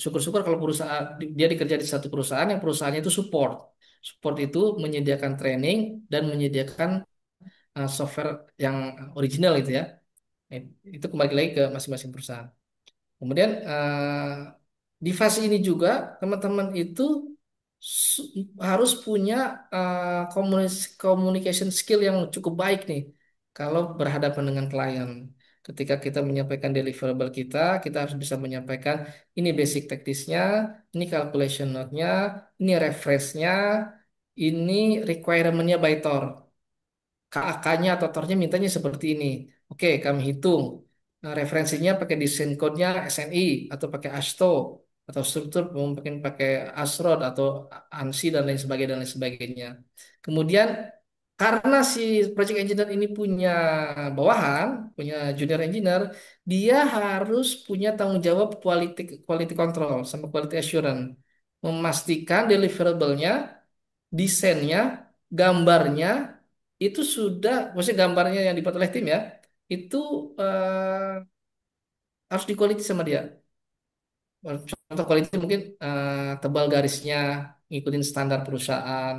Syukur-syukur kalau perusahaan dia dikerja di satu perusahaan yang perusahaannya itu support. Support itu menyediakan training dan menyediakan software yang original itu ya. Itu kembali lagi ke masing-masing perusahaan. Kemudian di fase ini juga teman-teman itu su- harus punya communication skill yang cukup baik nih kalau berhadapan dengan klien. Ketika kita menyampaikan deliverable kita harus bisa menyampaikan ini basic teknisnya, ini calculation note-nya, ini reference-nya, ini requirement-nya by Tor. KAK-nya atau tornya mintanya seperti ini. Oke, kami hitung. Nah, referensinya pakai desain code-nya SNI atau pakai ASTO atau struktur mungkin pakai ASROD atau ANSI dan lain sebagainya. Kemudian karena si project engineer ini punya bawahan, punya junior engineer, dia harus punya tanggung jawab quality quality control sama quality assurance, memastikan deliverable-nya, desainnya, gambarnya itu sudah, maksudnya gambarnya yang dibuat oleh tim ya, itu harus di quality sama dia. Contoh quality mungkin tebal garisnya, ngikutin standar perusahaan,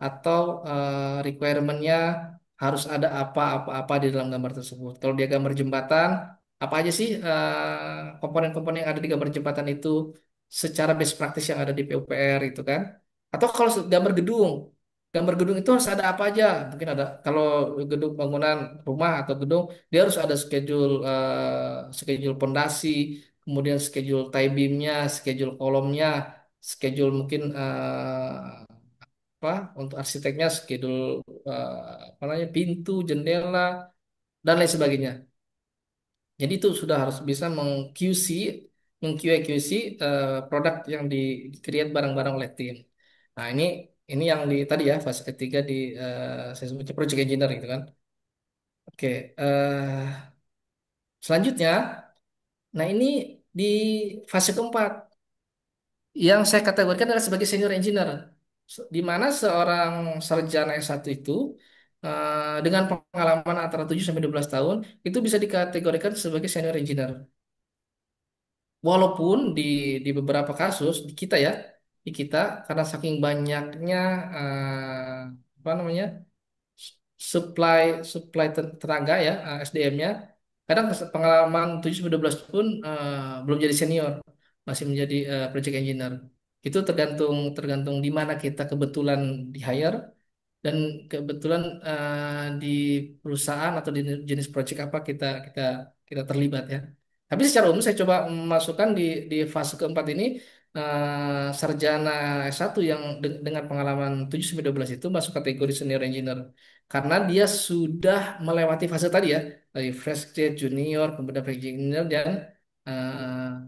atau requirement-nya harus ada apa-apa di dalam gambar tersebut. Kalau dia gambar jembatan, apa aja sih komponen-komponen yang ada di gambar jembatan itu secara best practice yang ada di PUPR itu kan? Atau kalau gambar gedung itu harus ada apa aja? Mungkin ada kalau gedung bangunan rumah atau gedung, dia harus ada schedule pondasi, kemudian schedule tie beamnya, schedule kolomnya, schedule mungkin apa untuk arsiteknya schedule apa namanya pintu, jendela dan lain sebagainya. Jadi itu sudah harus bisa meng-QC, meng-QA/QC produk yang di-create barang-barang oleh tim. Nah, ini yang di tadi ya fase ketiga di saya sebutnya project engineer gitu kan. Oke, selanjutnya, nah ini di fase keempat yang saya kategorikan adalah sebagai senior engineer, di mana seorang sarjana S1 itu dengan pengalaman antara 7 sampai 12 tahun itu bisa dikategorikan sebagai senior engineer. Walaupun di beberapa kasus di kita ya, di kita karena saking banyaknya apa namanya supply supply tenaga ya SDM-nya, kadang pengalaman 7 sampai 12 pun belum jadi senior, masih menjadi project engineer. Itu tergantung tergantung di mana kita kebetulan di hire dan kebetulan di perusahaan atau di jenis project apa kita kita kita terlibat ya. Tapi secara umum saya coba masukkan di fase keempat ini sarjana S1 yang dengan pengalaman 7 sampai 12 itu masuk kategori senior engineer karena dia sudah melewati fase tadi ya, dari fresh grade, junior, kemudian project engineer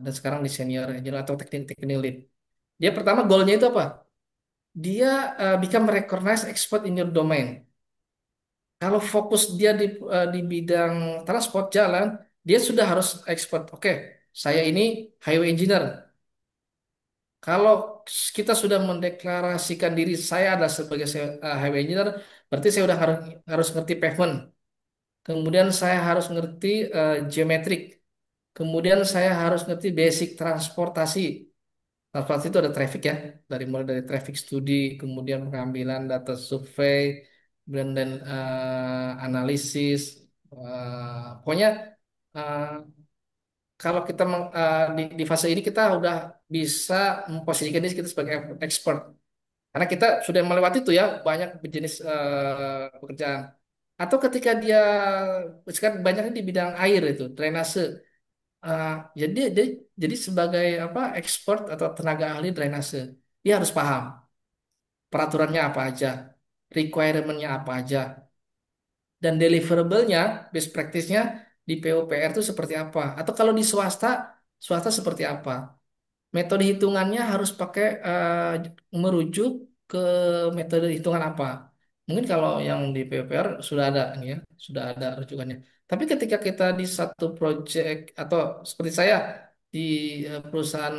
dan sekarang di senior engineer atau technical lead. Dia pertama goalnya itu apa? Dia become recognized expert in your domain. Kalau fokus dia di bidang transport jalan, dia sudah harus expert. Oke, saya ini highway engineer. Kalau kita sudah mendeklarasikan diri saya adalah sebagai highway engineer, berarti saya udah harus harus ngerti pavement. Kemudian saya harus ngerti geometrik. Kemudian saya harus ngerti basic transportasi. Transportasi itu ada traffic ya, mulai dari traffic study, kemudian pengambilan data survei, kemudian dan analisis. Pokoknya eh, kalau kita di fase ini kita udah bisa memposisikan diri kita sebagai expert, karena kita sudah melewati itu ya banyak jenis pekerjaan. Atau ketika dia sekarang banyaknya di bidang air itu drainase. Uh, jadi sebagai apa expert atau tenaga ahli drainase, dia harus paham peraturannya apa aja, requirement-nya apa aja, dan deliverable-nya, best practice-nya di PUPR itu seperti apa. Atau kalau di swasta, swasta seperti apa. Metode hitungannya harus pakai merujuk ke metode hitungan apa. Mungkin kalau yang di PUPR sudah ada nih ya, sudah ada rujukannya. Tapi ketika kita di satu project atau seperti saya di perusahaan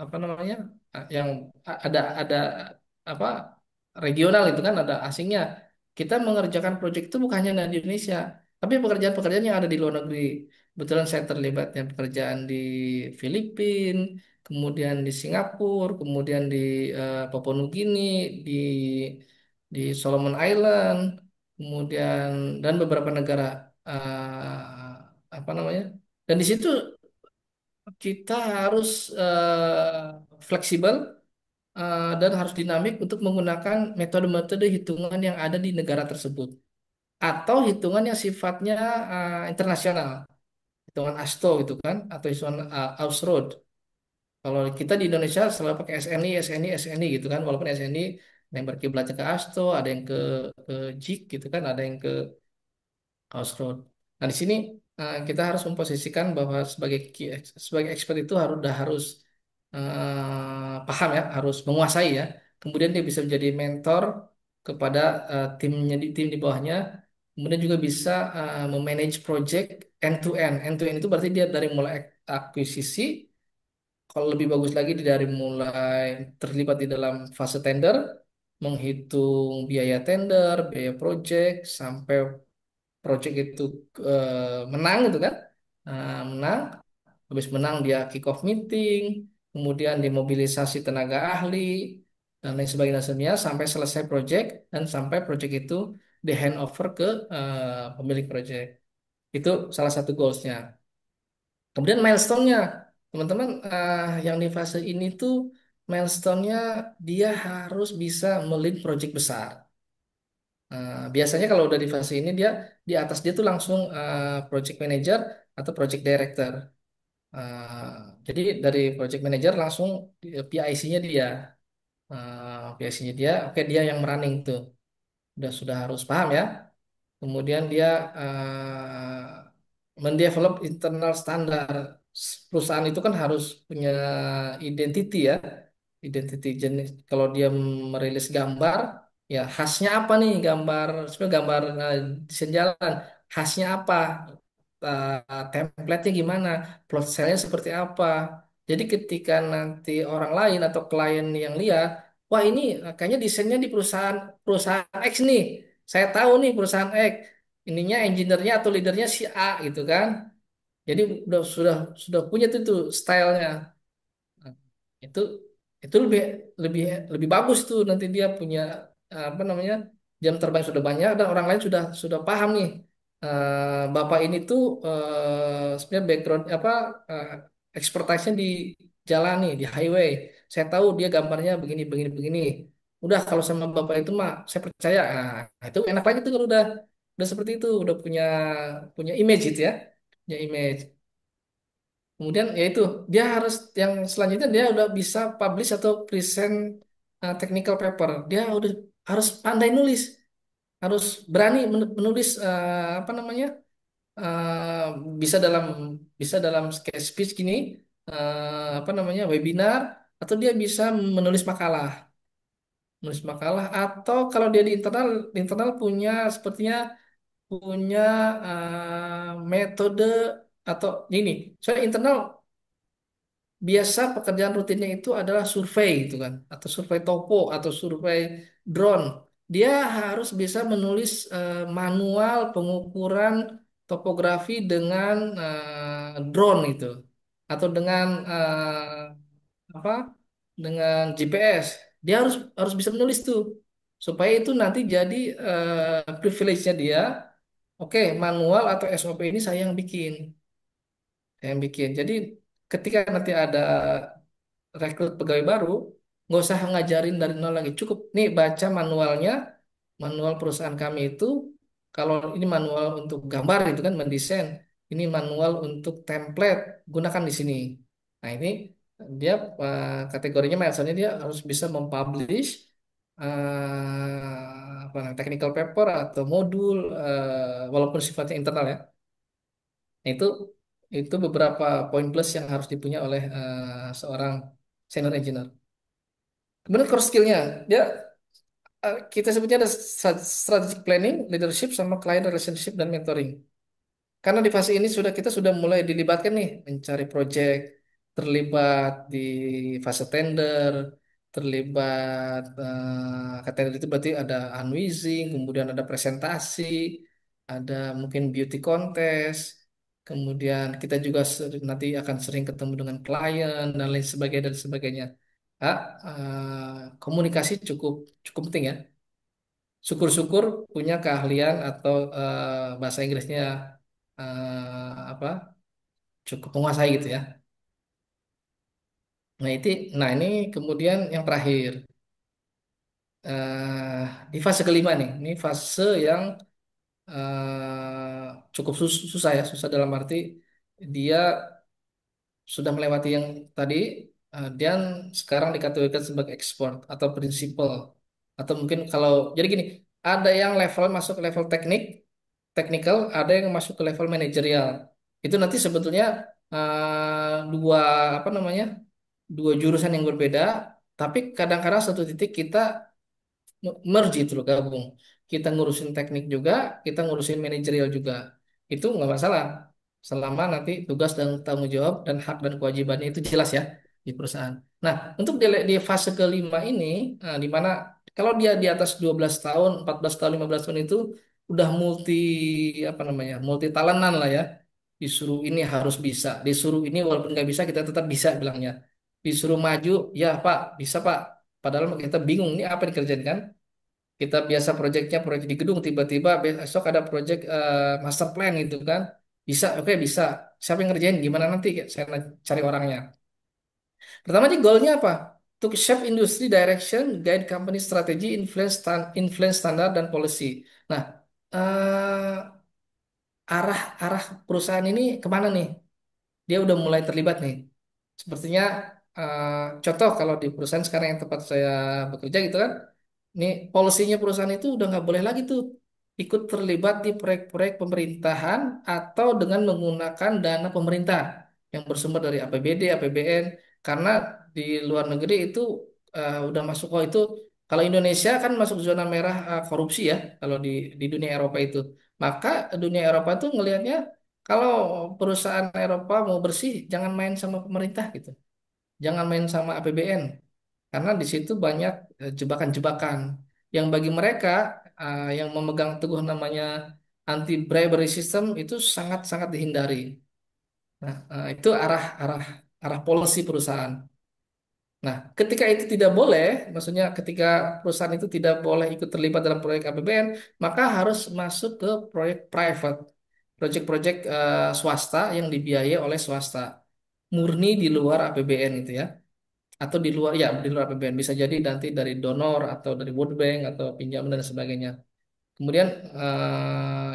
apa namanya yang ada apa regional itu kan ada asingnya. Kita mengerjakan proyek itu bukan hanya di Indonesia, tapi pekerjaan-pekerjaan yang ada di luar negeri. Kebetulan saya terlibat yang pekerjaan di Filipina, kemudian di Singapura, kemudian di Papua Nugini, di Solomon Island, kemudian dan beberapa negara apa namanya. Dan di situ kita harus fleksibel dan harus dinamik untuk menggunakan metode-metode hitungan yang ada di negara tersebut atau hitungan yang sifatnya internasional, hitungan ASTO gitu kan atau hitungan Ausrod. Kalau kita di Indonesia selalu pakai SNI, SNI, SNI gitu kan, walaupun SNI ada yang berkiblatnya ke ASTO, ada yang ke JIK gitu kan, ada yang ke Crossroad. Nah, di sini kita harus memposisikan bahwa sebagai expert itu harus paham ya, harus menguasai ya. Kemudian dia bisa menjadi mentor kepada timnya tim di bawahnya. Kemudian juga bisa memanage project end to end. End to end itu berarti dia dari mulai akuisisi, kalau lebih bagus lagi dari mulai terlibat di dalam fase tender, menghitung biaya tender, biaya project, sampai project itu menang gitu kan. Menang, habis menang dia kick off meeting, kemudian dimobilisasi tenaga ahli dan lain sebagainya sampai selesai project dan sampai project itu di handover ke pemilik project. Itu salah satu goalsnya. Kemudian milestone-nya, teman-teman yang di fase ini tuh milestone-nya dia harus bisa melin project besar. Biasanya kalau udah di fase ini dia di atas dia tuh langsung project manager atau project director. Jadi dari project manager langsung PIC-nya dia. PLC-nya dia, oke dia yang running tuh, sudah harus paham ya. Kemudian dia mendevelop internal standar. Perusahaan itu kan harus punya identity ya, identity jenis. Kalau dia merilis gambar, ya khasnya apa nih gambar, sebenarnya gambar desain jalan, khasnya apa, template-nya gimana, plot cell-nya seperti apa. Jadi ketika nanti orang lain atau klien yang lihat, wah ini kayaknya desainnya di perusahaan perusahaan X nih. Saya tahu nih perusahaan X, ininya engineer-nya atau leadernya si A gitu kan. Jadi sudah punya tuh stylenya. Nah, itu itu lebih lebih lebih bagus tuh nanti dia punya apa namanya jam terbang sudah banyak dan orang lain sudah paham nih. Bapak ini tuh sebenarnya background apa eh, expertise-nya di jalan nih di highway. Saya tahu dia gambarnya begini begini begini. Udah kalau sama bapak itu mah saya percaya. Nah, itu enak lagi tuh kalau udah seperti itu udah punya punya image gitu ya, punya image. Kemudian yaitu dia harus yang selanjutnya dia udah bisa publish atau present technical paper. Dia udah harus pandai nulis, harus berani menulis apa namanya eh, bisa dalam bisa dalam sketch speech gini apa namanya webinar atau dia bisa menulis makalah atau kalau dia di internal punya sepertinya punya metode atau ini. Soalnya internal biasa pekerjaan rutinnya itu adalah survei itu kan atau survei topo atau survei drone. Dia harus bisa menulis manual pengukuran topografi dengan drone itu atau dengan apa dengan GPS. Dia harus harus bisa menulis tuh supaya itu nanti jadi privilege-nya dia. Oke, manual atau SOP ini saya yang bikin. Jadi ketika nanti ada rekrut pegawai baru, nggak usah ngajarin dari nol lagi. Cukup nih baca manualnya, manual perusahaan kami itu, kalau ini manual untuk gambar itu kan mendesain, ini manual untuk template, gunakan di sini. Nah ini dia kategorinya misalnya dia harus bisa mempublish apa namanya, technical paper atau modul walaupun sifatnya internal ya. Nah, itu beberapa poin plus yang harus dipunya oleh seorang senior engineer. Kemudian core skillnya, dia kita sebutnya ada strategic planning, leadership, sama client relationship dan mentoring. Karena di fase ini kita sudah mulai dilibatkan nih mencari project, terlibat di fase tender, terlibat tender itu berarti ada unwheezing, kemudian ada presentasi, ada mungkin beauty contest, kemudian kita juga nanti akan sering ketemu dengan klien dan lain sebagainya dan sebagainya. Ah, komunikasi cukup cukup penting ya. Syukur-syukur punya keahlian atau bahasa Inggrisnya apa cukup menguasai gitu ya. Nah nah ini kemudian yang terakhir eh di fase kelima nih, ini fase yang cukup susah ya, susah dalam arti dia sudah melewati yang tadi dan sekarang dikategorikan sebagai expert atau prinsipal atau mungkin kalau jadi gini ada yang level masuk ke level technical, ada yang masuk ke level manajerial. Itu nanti sebetulnya dua apa namanya dua jurusan yang berbeda, tapi kadang-kadang satu titik kita merge itu loh gabung. Kita ngurusin teknik juga, kita ngurusin manajerial juga. Itu nggak masalah. Selama nanti tugas dan tanggung jawab dan hak dan kewajibannya itu jelas ya di perusahaan. Nah, untuk di fase kelima ini, di mana kalau dia di atas 12 tahun, 14 tahun, 15 tahun itu udah apa namanya, multi talentan lah ya. Disuruh ini harus bisa, disuruh ini walaupun nggak bisa kita tetap bisa bilangnya. Disuruh maju, ya Pak, bisa Pak. Padahal kita bingung ini apa yang dikerjain kan? Kita biasa proyeknya proyek di gedung, tiba-tiba besok ada proyek master plan gitu kan. Bisa, oke bisa. Siapa yang ngerjain? Gimana nanti? Saya cari orangnya. Pertama sih goalnya apa? To shape industry direction, guide company strategy, influence standar dan policy. Nah, eh, arah arah perusahaan ini kemana nih? Dia udah mulai terlibat nih. Sepertinya. contoh kalau di perusahaan sekarang yang tempat saya bekerja gitu kan, ini polisinya perusahaan itu udah nggak boleh lagi tuh ikut terlibat di proyek-proyek pemerintahan atau dengan menggunakan dana pemerintah yang bersumber dari APBD, APBN, karena di luar negeri itu udah masuk, oh itu kalau Indonesia kan masuk zona merah korupsi ya, kalau di dunia Eropa itu, maka dunia Eropa tuh ngelihatnya kalau perusahaan Eropa mau bersih jangan main sama pemerintah gitu, jangan main sama APBN karena di situ banyak jebakan-jebakan yang bagi mereka yang memegang teguh namanya anti bribery system itu sangat-sangat dihindari. Nah, itu arah arah arah policy perusahaan. Nah, ketika itu tidak boleh, maksudnya ketika perusahaan itu tidak boleh ikut terlibat dalam proyek APBN, maka harus masuk ke proyek private, proyek-proyek swasta yang dibiayai oleh swasta, murni di luar APBN itu ya, atau di luar ya di luar APBN bisa jadi nanti dari donor atau dari World Bank atau pinjaman dan sebagainya. Kemudian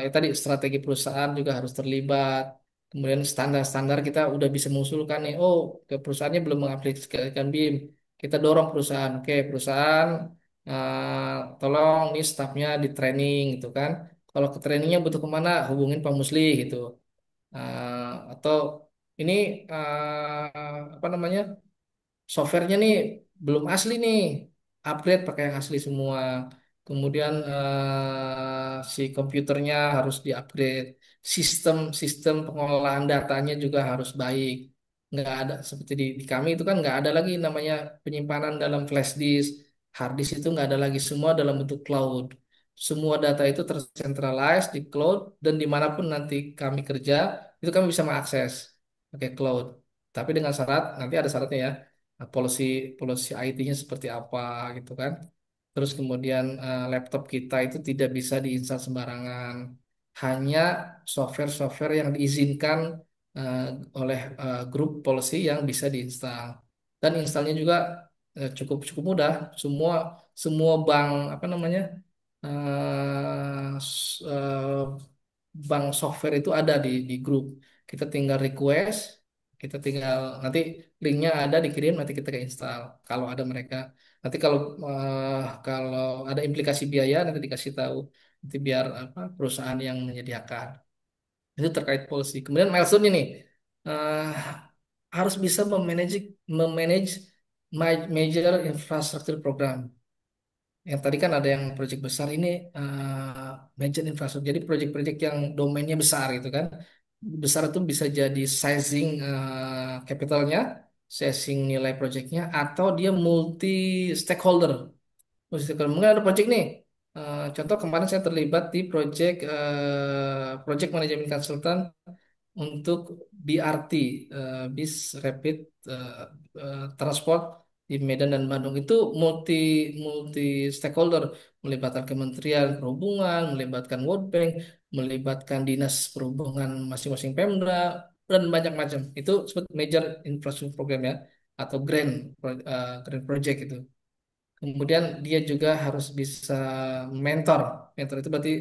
ya tadi strategi perusahaan juga harus terlibat. Kemudian standar-standar kita udah bisa mengusulkan nih. Oh, ke perusahaannya belum mengaplikasikan BIM. Kita dorong perusahaan. Oke, perusahaan tolong nih stafnya di training gitu kan. Kalau ke trainingnya butuh kemana? Hubungin Pak Musli gitu. Atau ini apa namanya? Softwarenya nih belum asli nih, upgrade pakai yang asli semua. Kemudian si komputernya harus diupgrade, sistem pengelolaan datanya juga harus baik. Nggak ada seperti di kami itu kan nggak ada lagi namanya penyimpanan dalam flash disk, hard disk itu nggak ada lagi, semua dalam bentuk cloud. Semua data itu tercentralized di cloud dan dimanapun nanti kami kerja itu kami bisa mengakses pakai cloud. Tapi dengan syarat nanti ada syaratnya ya, policy policy IT-nya seperti apa gitu kan. Terus kemudian laptop kita itu tidak bisa diinstal sembarangan. Hanya software-software yang diizinkan eh, oleh grup policy yang bisa diinstal. Dan installnya juga cukup cukup mudah. Semua semua bank apa namanya bank software itu ada di grup. Kita tinggal request, kita tinggal nanti linknya ada dikirim, nanti kita ke install. Kalau ada mereka, nanti kalau ada implikasi biaya nanti dikasih tahu. Nanti biar apa perusahaan yang menyediakan. Itu terkait policy. Kemudian milestone ini eh, harus bisa memanage major infrastructure program. Yang tadi kan ada yang proyek besar ini major infrastruktur. Jadi proyek-proyek yang domainnya besar gitu kan. Besar itu bisa jadi sizing capitalnya, sizing nilai proyeknya, atau dia multi stakeholder. Multi stakeholder. Mungkin ada proyek nih. Contoh kemarin saya terlibat di proyek manajemen konsultan untuk BRT, bis rapid eh, transport di Medan dan Bandung itu multi multi stakeholder, melibatkan Kementerian Perhubungan, melibatkan World Bank, melibatkan dinas perhubungan masing-masing Pemda dan banyak macam. Itu sebut major infrastructure program ya, atau grand project itu. Kemudian dia juga harus bisa mentor. Mentor itu berarti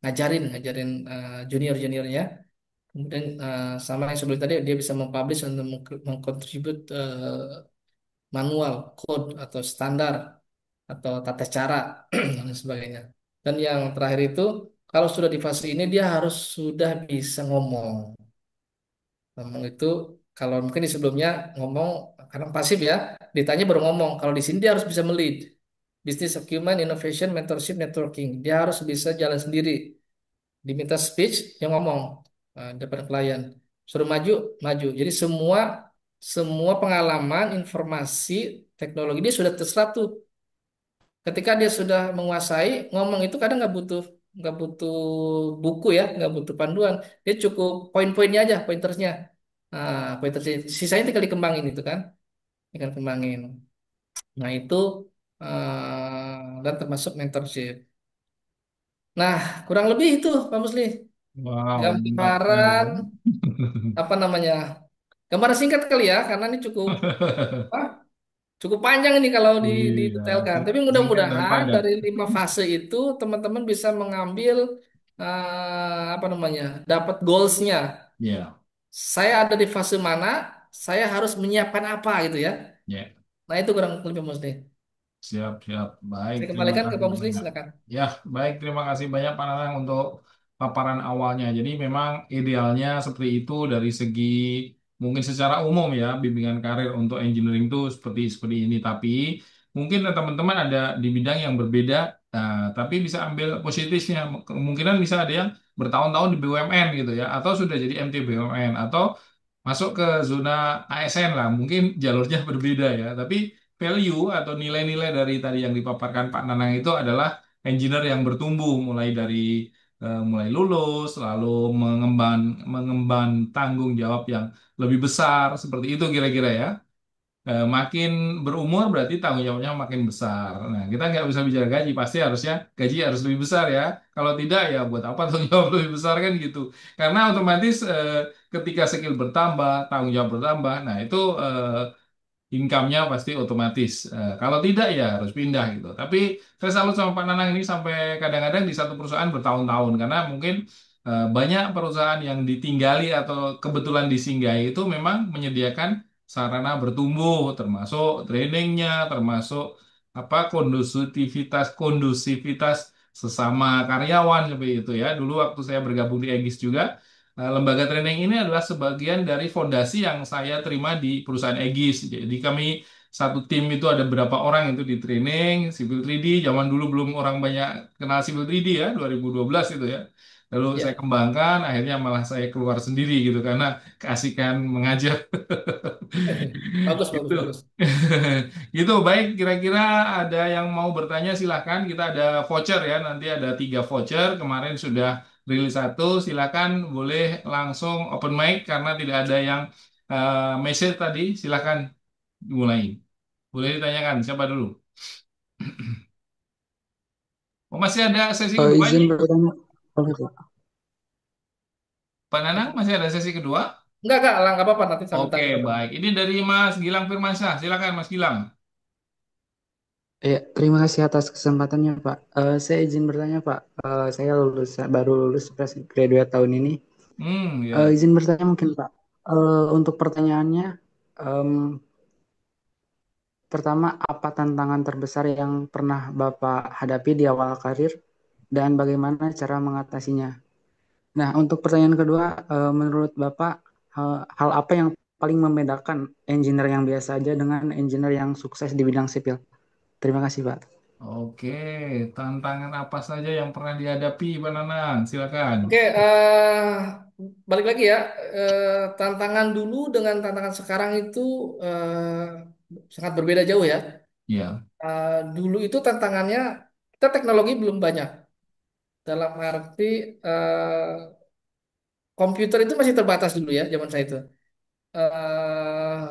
ngajarin junior-juniornya. Kemudian sama yang sebelum tadi dia bisa mempublish untuk mengkontribut manual, code atau standar atau tata cara dan lain sebagainya. Dan yang terakhir itu kalau sudah di fase ini dia harus sudah bisa ngomong. Ngomong itu kalau mungkin di sebelumnya ngomong karena pasif ya, ditanya baru ngomong. Kalau di sini dia harus bisa melead. Business acumen, innovation, mentorship, networking. Dia harus bisa jalan sendiri, diminta speech yang ngomong depan klien, suruh maju maju, jadi semua semua pengalaman informasi teknologi dia sudah terserap tuh. Ketika dia sudah menguasai ngomong itu kadang nggak butuh buku ya, nggak butuh panduan, dia cukup poin-poinnya aja, pointersnya. Pointersnya sisanya tinggal dikembangin itu kan, tinggal kembangin. Nah itu dan termasuk mentorship. Nah kurang lebih itu Pak Musli, Wow, mantap sekali gambaran ya. apa namanya, gambaran singkat kali ya karena ini cukup apa, cukup panjang ini kalau Iya, didetailkan, tapi singkat dan mudah-mudahan padat. dari 5 fase itu teman-teman bisa mengambil apa namanya dapat goalsnya, Ya, saya ada di fase mana, saya harus menyiapkan apa gitu ya. Ya. Nah itu kurang lebih Mas Musli. Siap, siap. Baik, Saya terima kembalikan ke kasih Pak Musli, banyak. silakan. Ya, baik, terima kasih banyak Pak Nanang untuk paparan awalnya. Jadi memang idealnya seperti itu dari segi mungkin secara umum ya, bimbingan karir untuk engineering itu seperti seperti ini. Tapi mungkin teman-teman ada di bidang yang berbeda, nah, tapi bisa ambil positifnya. Kemungkinan bisa ada yang bertahun-tahun di BUMN gitu ya, atau sudah jadi MT BUMN, atau masuk ke zona ASN lah. Mungkin jalurnya berbeda ya, tapi value atau nilai-nilai dari tadi yang dipaparkan Pak Nanang itu adalah engineer yang bertumbuh mulai dari mulai lulus lalu mengemban mengemban tanggung jawab yang lebih besar seperti itu kira-kira ya. Makin berumur berarti tanggung jawabnya makin besar. Nah, kita nggak bisa bicara gaji, pasti harusnya gaji harus lebih besar ya. Kalau tidak ya buat apa tanggung jawab lebih besar kan gitu. Karena otomatis ketika skill bertambah, tanggung jawab bertambah, nah itu income-nya pasti otomatis. Kalau tidak ya harus pindah gitu. Tapi saya salut sama Pak Nanang ini sampai kadang-kadang di satu perusahaan bertahun-tahun karena mungkin banyak perusahaan yang ditinggali atau kebetulan disinggahi itu memang menyediakan sarana bertumbuh termasuk trainingnya, termasuk apa kondusivitas sesama karyawan seperti itu ya. Dulu waktu saya bergabung di Egis juga lembaga training ini adalah sebagian dari fondasi yang saya terima di perusahaan Egis. Jadi kami satu tim itu ada berapa orang itu di training Civil 3D. Zaman dulu belum orang banyak kenal Civil 3D ya, 2012 itu ya. Lalu saya Ya. kembangkan, akhirnya malah saya keluar sendiri gitu karena keasikan mengajar. Bagus, bagus, Gitu. bagus. Gitu, baik. Kira-kira ada yang mau bertanya silahkan. Kita ada voucher ya. Nanti ada 3 voucher. Kemarin sudah rilis satu. Silahkan boleh langsung open mic karena tidak ada yang message tadi. Silahkan mulai. Boleh ditanyakan. Siapa dulu? Oh, masih ada sesi kedua Izin ini? bertanya, boleh Pak? Pak Nanang, masih ada sesi kedua? Enggak, nggak apa-apa, nanti sambil Oke, tanya apa. baik. Ini dari Mas Gilang Firmansyah. Silakan, Mas Gilang. Ya, terima kasih atas kesempatannya Pak. Saya izin bertanya Pak. Saya baru lulus fresh graduate tahun ini. Ya. Izin bertanya mungkin Pak. Untuk pertanyaannya, em, pertama apa tantangan terbesar yang pernah Bapak hadapi di awal karir dan bagaimana cara mengatasinya? Nah, untuk pertanyaan kedua, menurut Bapak, hal apa yang paling membedakan engineer yang biasa aja dengan engineer yang sukses di bidang sipil? Terima kasih, Pak. Oke, tantangan apa saja yang pernah dihadapi, Pak Nanang? Silakan. Oke, balik lagi ya. Tantangan dulu dengan tantangan sekarang itu sangat berbeda jauh ya. Ya. Dulu itu tantangannya kita teknologi belum banyak. Dalam arti komputer itu masih terbatas dulu ya zaman saya itu.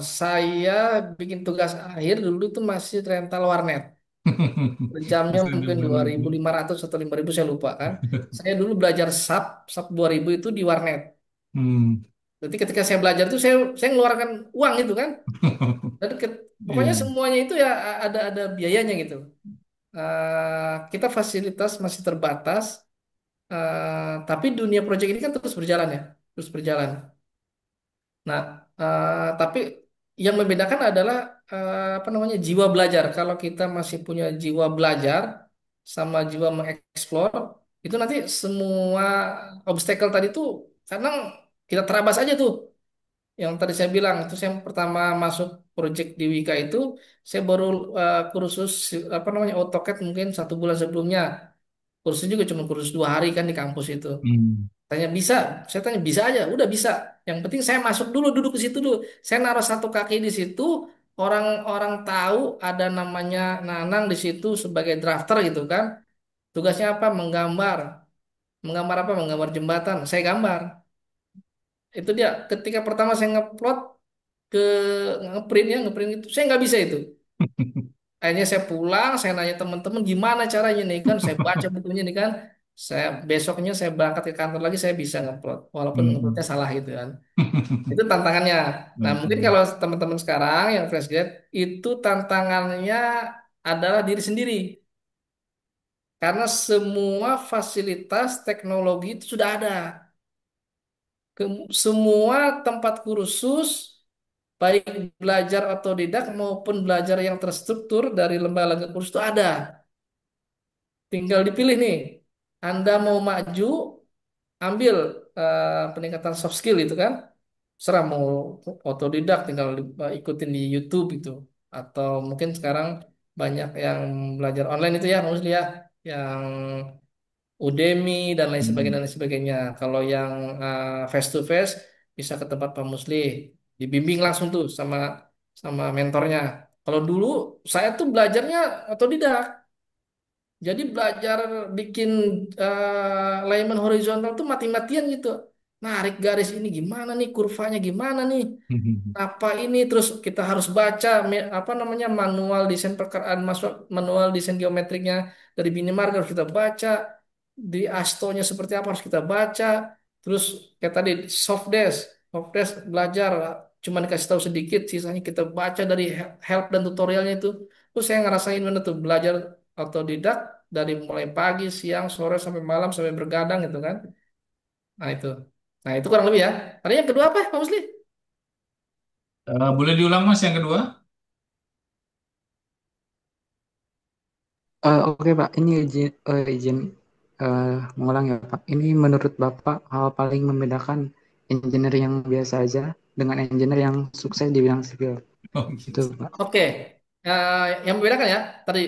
Saya bikin tugas akhir dulu itu masih rental warnet. Per jamnya Bisa mungkin dengar itu. 2.500 atau 5.000 saya lupa kan. Saya dulu belajar SAP 2000 itu di warnet. Hmm. Berarti ketika saya belajar itu saya ngeluarkan uang itu kan. Dan pokoknya Iya. semuanya itu ya ada biayanya gitu. Kita fasilitas masih terbatas, tapi dunia proyek ini kan terus berjalan ya, terus berjalan. Nah, tapi yang membedakan adalah apa namanya jiwa belajar. Kalau kita masih punya jiwa belajar sama jiwa mengeksplor, itu nanti semua obstacle tadi tuh kadang kita terabas aja tuh. Yang tadi saya bilang, itu saya pertama masuk project di Wika itu, saya baru kursus apa namanya AutoCAD mungkin 1 bulan sebelumnya. Kursusnya juga cuma kursus 2 hari kan di kampus itu. Hmm. Tanya bisa, saya tanya bisa aja, udah bisa. Yang penting saya masuk dulu, duduk di situ dulu. Saya naruh satu kaki di situ, orang-orang tahu ada namanya Nanang di situ sebagai drafter gitu kan. Tugasnya apa? Menggambar. Menggambar apa? Menggambar jembatan. Saya gambar. Itu dia. Ketika pertama saya ngeplot ke ngeprint ya, ngeprint itu, saya nggak bisa itu. Akhirnya saya pulang, saya nanya teman-teman gimana caranya nih kan. Saya baca bukunya nih kan. Saya besoknya saya berangkat ke kantor lagi saya bisa ngeplot, walaupun ngeplotnya Hmm. salah gitu kan. Itu tantangannya. Nah, mungkin Oke. kalau teman-teman sekarang yang fresh grade itu tantangannya adalah diri sendiri. Karena semua fasilitas teknologi itu sudah ada. Semua tempat kursus baik belajar otodidak maupun belajar yang terstruktur dari lembaga kursus itu ada. Tinggal dipilih nih. Anda mau maju, ambil peningkatan soft skill itu kan. Serah mau otodidak, tinggal ikutin di YouTube itu. Atau mungkin sekarang banyak yang belajar online itu ya, Musli ya. Yang Udemy dan lain sebagainya. Kalau yang face to face bisa ke tempat Pak Musli, dibimbing langsung tuh sama sama mentornya. Kalau dulu saya tuh belajarnya otodidak. Jadi belajar bikin layman horizontal tuh mati-matian gitu. Narik garis ini gimana nih, kurvanya gimana nih, apa ini, terus kita harus baca apa namanya manual desain perkiraan masuk manual desain geometriknya dari minimarket harus kita baca, di astonya seperti apa harus kita baca, terus kayak tadi soft desk belajar cuma dikasih tahu sedikit, sisanya kita baca dari help dan tutorialnya itu. Terus saya ngerasain mana tuh belajar otodidak dari mulai pagi, siang, sore sampai malam sampai bergadang gitu kan. Nah itu. Nah itu kurang lebih ya. Tadi yang kedua apa, Pak Musli? Boleh diulang Mas yang kedua? Oke Pak, ini izin mengulang ya Pak. Ini menurut Bapak hal paling membedakan engineer yang biasa aja dengan engineer yang sukses di bidang sipil. Oh Itu gitu. Pak. Oke. Yang membedakan ya tadi,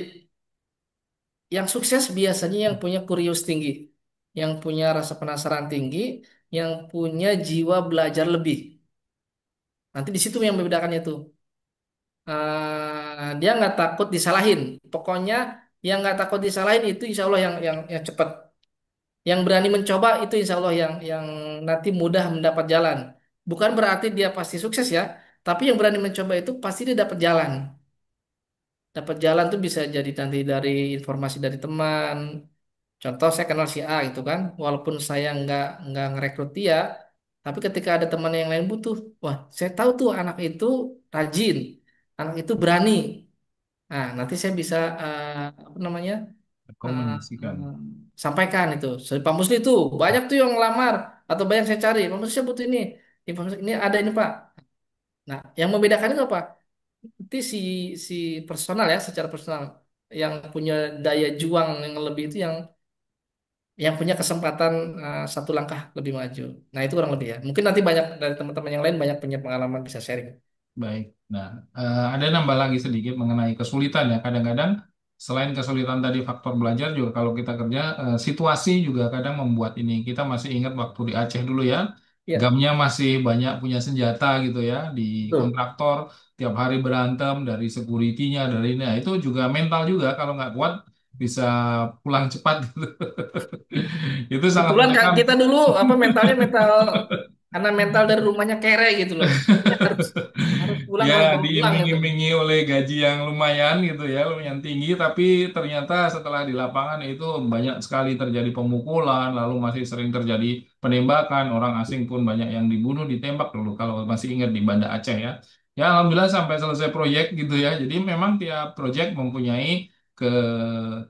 yang sukses biasanya yang punya kurios tinggi, yang punya rasa penasaran tinggi, yang punya jiwa belajar lebih. Nanti di situ yang membedakannya tuh. Dia nggak takut disalahin. Pokoknya yang nggak takut disalahin itu insya Allah yang cepat. Yang berani mencoba itu insya Allah yang nanti mudah mendapat jalan. Bukan berarti dia pasti sukses ya, tapi yang berani mencoba itu pasti dia dapat jalan. Dapat jalan tuh bisa jadi nanti dari informasi dari teman. Contoh saya kenal si A gitu kan, walaupun saya nggak ngerekrut dia, tapi ketika ada teman yang lain butuh, wah saya tahu tuh anak itu rajin, anak itu berani. Nah nanti saya bisa apa namanya eh, Rekomendasikan. eh, sampaikan itu. So, Pak Musli tuh banyak tuh yang ngelamar atau banyak saya cari. Pak Musli saya butuh ini, informasi ini ada ini Pak. Nah yang membedakan itu apa? Nanti si personal ya, secara personal yang punya daya juang yang lebih itu yang punya kesempatan satu langkah lebih maju. Nah, itu kurang lebih ya. Mungkin nanti banyak dari teman-teman yang lain banyak punya pengalaman bisa sharing. Baik. Nah, ada nambah lagi sedikit mengenai kesulitan ya. Kadang-kadang selain kesulitan tadi faktor belajar juga kalau kita kerja situasi juga kadang membuat ini. Kita masih ingat waktu di Aceh dulu ya. Iya, Gamnya masih banyak punya senjata gitu ya di betul. kontraktor tiap hari berantem dari security-nya dari ini. Nah, itu juga mental juga kalau nggak kuat bisa pulang cepat gitu. Itu sangat Kebetulan Kak, menekan. kita dulu apa mentalnya mental karena mental dari rumahnya kere gitu loh. Jadi harus harus pulang Ya, harus bawa pulang gitu. diiming-imingi oleh gaji yang lumayan gitu ya, lumayan tinggi, tapi ternyata setelah di lapangan itu banyak sekali terjadi pemukulan, lalu masih sering terjadi penembakan, orang asing pun banyak yang dibunuh, ditembak dulu kalau masih ingat di Banda Aceh ya. Ya, alhamdulillah sampai selesai proyek gitu ya. Jadi memang tiap proyek mempunyai ke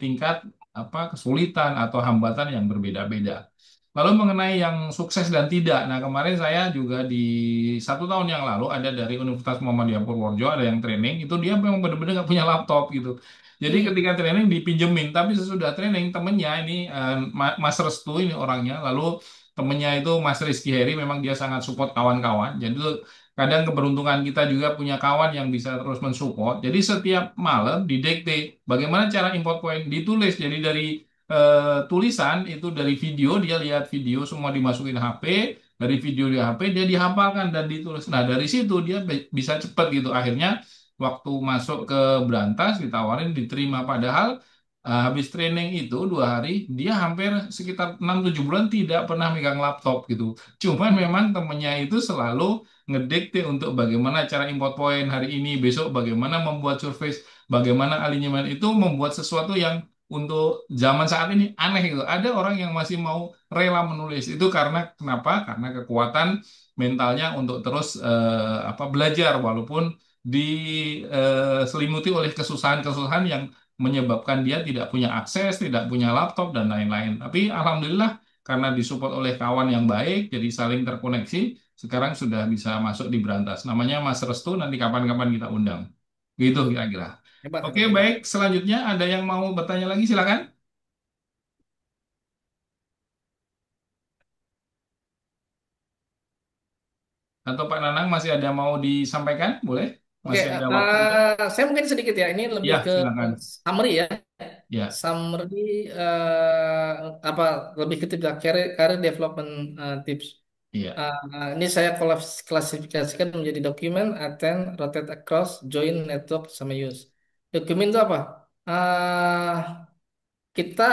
tingkat apa kesulitan atau hambatan yang berbeda-beda. Lalu mengenai yang sukses dan tidak, nah kemarin saya juga di 1 tahun yang lalu ada dari Universitas Muhammadiyah Purworejo ada yang training itu dia memang benar-benar nggak punya laptop gitu. Jadi Hmm. ketika training dipinjemin, tapi sesudah training temennya ini Mas Restu ini orangnya, lalu temennya itu Mas Rizky Heri memang dia sangat support kawan-kawan. Jadi itu kadang keberuntungan kita juga punya kawan yang bisa terus mensupport. Jadi setiap malam didikte bagaimana cara import point ditulis. Jadi dari tulisan itu dari video dia lihat video semua dimasukin HP dari video di HP dia dihafalkan dan ditulis. Nah dari situ dia bisa cepat gitu. Akhirnya waktu masuk ke Brantas ditawarin diterima padahal habis training itu 2 hari dia hampir sekitar 6-7 bulan tidak pernah megang laptop gitu. Cuman memang temennya itu selalu ngedikte untuk bagaimana cara import point hari ini, besok bagaimana membuat surface, bagaimana alinyemen itu membuat sesuatu yang untuk zaman saat ini aneh gitu. Ada orang yang masih mau rela menulis itu karena kenapa? Karena kekuatan mentalnya untuk terus apa belajar walaupun diselimuti oleh kesusahan-kesusahan yang menyebabkan dia tidak punya akses, tidak punya laptop dan lain-lain. Tapi alhamdulillah karena disupport oleh kawan yang baik, jadi saling terkoneksi sekarang sudah bisa masuk di Berantas. Namanya Mas Restu, nanti kapan-kapan kita undang. Gitu kira-kira. Hebat, Oke, hebat, baik. hebat. Selanjutnya ada yang mau bertanya lagi, silakan. Atau Pak Nanang masih ada yang mau disampaikan? Boleh? Oke, Masih ada waktu untuk? saya mungkin sedikit ya. Ini lebih Ya, ke silakan. summary ya. Ya, Summary apa lebih ke tips career, career development tips. iya. Ini saya klasifikasikan menjadi dokumen, attend, rotate across, join, network, sama use. Dokumen itu apa? Kita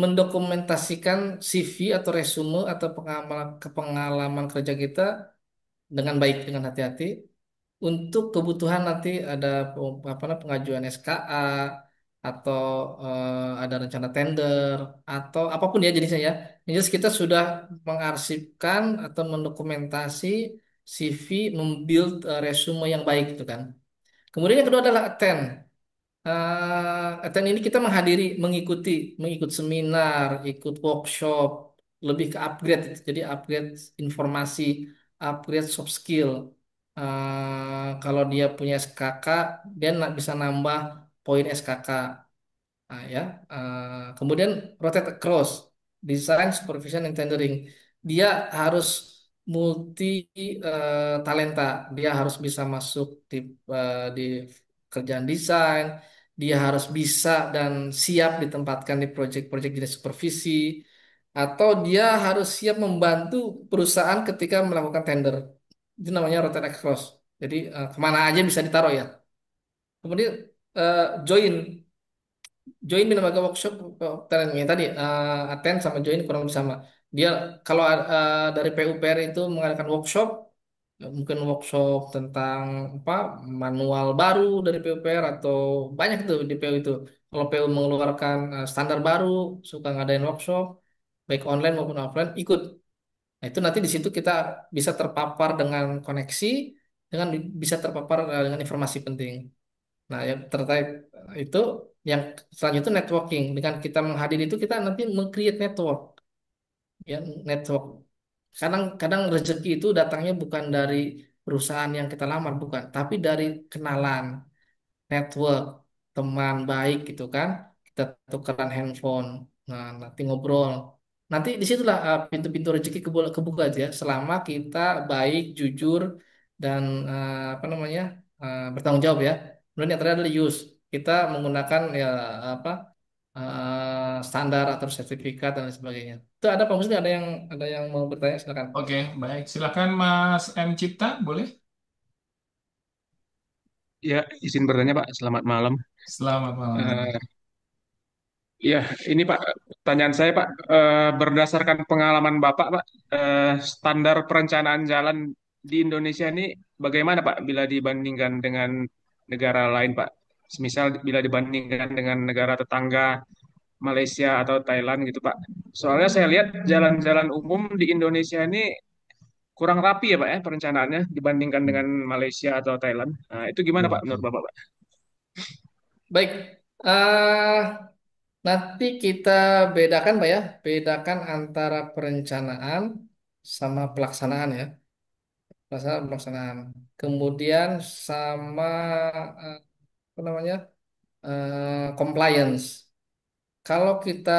mendokumentasikan CV atau resume atau pengalaman kerja kita dengan baik, dengan hati-hati untuk kebutuhan nanti ada apa namanya, pengajuan SKA atau ada rencana tender atau apapun ya jenisnya ya. Yang jelas kita sudah mengarsipkan atau mendokumentasi CV, membuild resume yang baik itu kan. Kemudian yang kedua adalah attend. Attend ini kita mengikut seminar, ikut workshop, lebih ke upgrade, jadi upgrade informasi, upgrade soft skill. Kalau dia punya SKK, dia bisa nambah poin SKK. Ya. Kemudian rotate across, design, supervision, and tendering. Dia harus multi talenta. Dia harus bisa masuk di kerjaan desain. Dia harus bisa dan siap ditempatkan di proyek-proyek jenis supervisi. Atau dia harus siap membantu perusahaan ketika melakukan tender. Itu namanya rotate across. Jadi kemana aja bisa ditaruh ya. Kemudian join. Join di lembaga workshop talent yang tadi attend sama join kurang lebih sama. Dia kalau dari PUPR itu mengadakan workshop, mungkin workshop tentang apa manual baru dari PUPR atau banyak itu di PU itu. Kalau PU mengeluarkan standar baru, suka ngadain workshop baik online maupun offline, ikut. Nah, itu nanti di situ kita bisa terpapar dengan koneksi, dengan bisa terpapar dengan informasi penting. Nah, yang terkait itu yang selanjutnya networking. Dengan kita menghadiri itu kita nanti meng-create network, ya network. Kadang-kadang rezeki itu datangnya bukan dari perusahaan yang kita lamar, bukan, tapi dari kenalan, network, teman baik gitu kan. Kita tukeran handphone. Nah, nanti ngobrol. Nanti disitulah pintu-pintu rezeki kebuka aja selama kita baik, jujur, dan apa namanya bertanggung jawab ya. Kemudian yang terakhir adalah use. Kita menggunakan ya apa standar atau sertifikat dan lain sebagainya. Itu ada Pak Muslim, ada yang mau bertanya silakan. Oke, baik. Silakan Mas M. Cipta, boleh? Ya, izin bertanya Pak, selamat malam. Selamat malam. Eh, ya, ini Pak, pertanyaan saya Pak, berdasarkan pengalaman Bapak Pak, standar perencanaan jalan di Indonesia ini bagaimana Pak bila dibandingkan dengan negara lain Pak? Misal bila dibandingkan dengan negara tetangga Malaysia atau Thailand gitu Pak. Soalnya saya lihat jalan-jalan umum di Indonesia ini kurang rapi ya Pak ya perencanaannya dibandingkan dengan Malaysia atau Thailand. Nah, itu gimana Betul, Pak menurut betul. Bapak Pak? Baik, eh nanti kita bedakan Pak ya, bedakan antara perencanaan sama pelaksanaan ya, pelaksanaan. Kemudian sama eh, apa namanya compliance. Kalau kita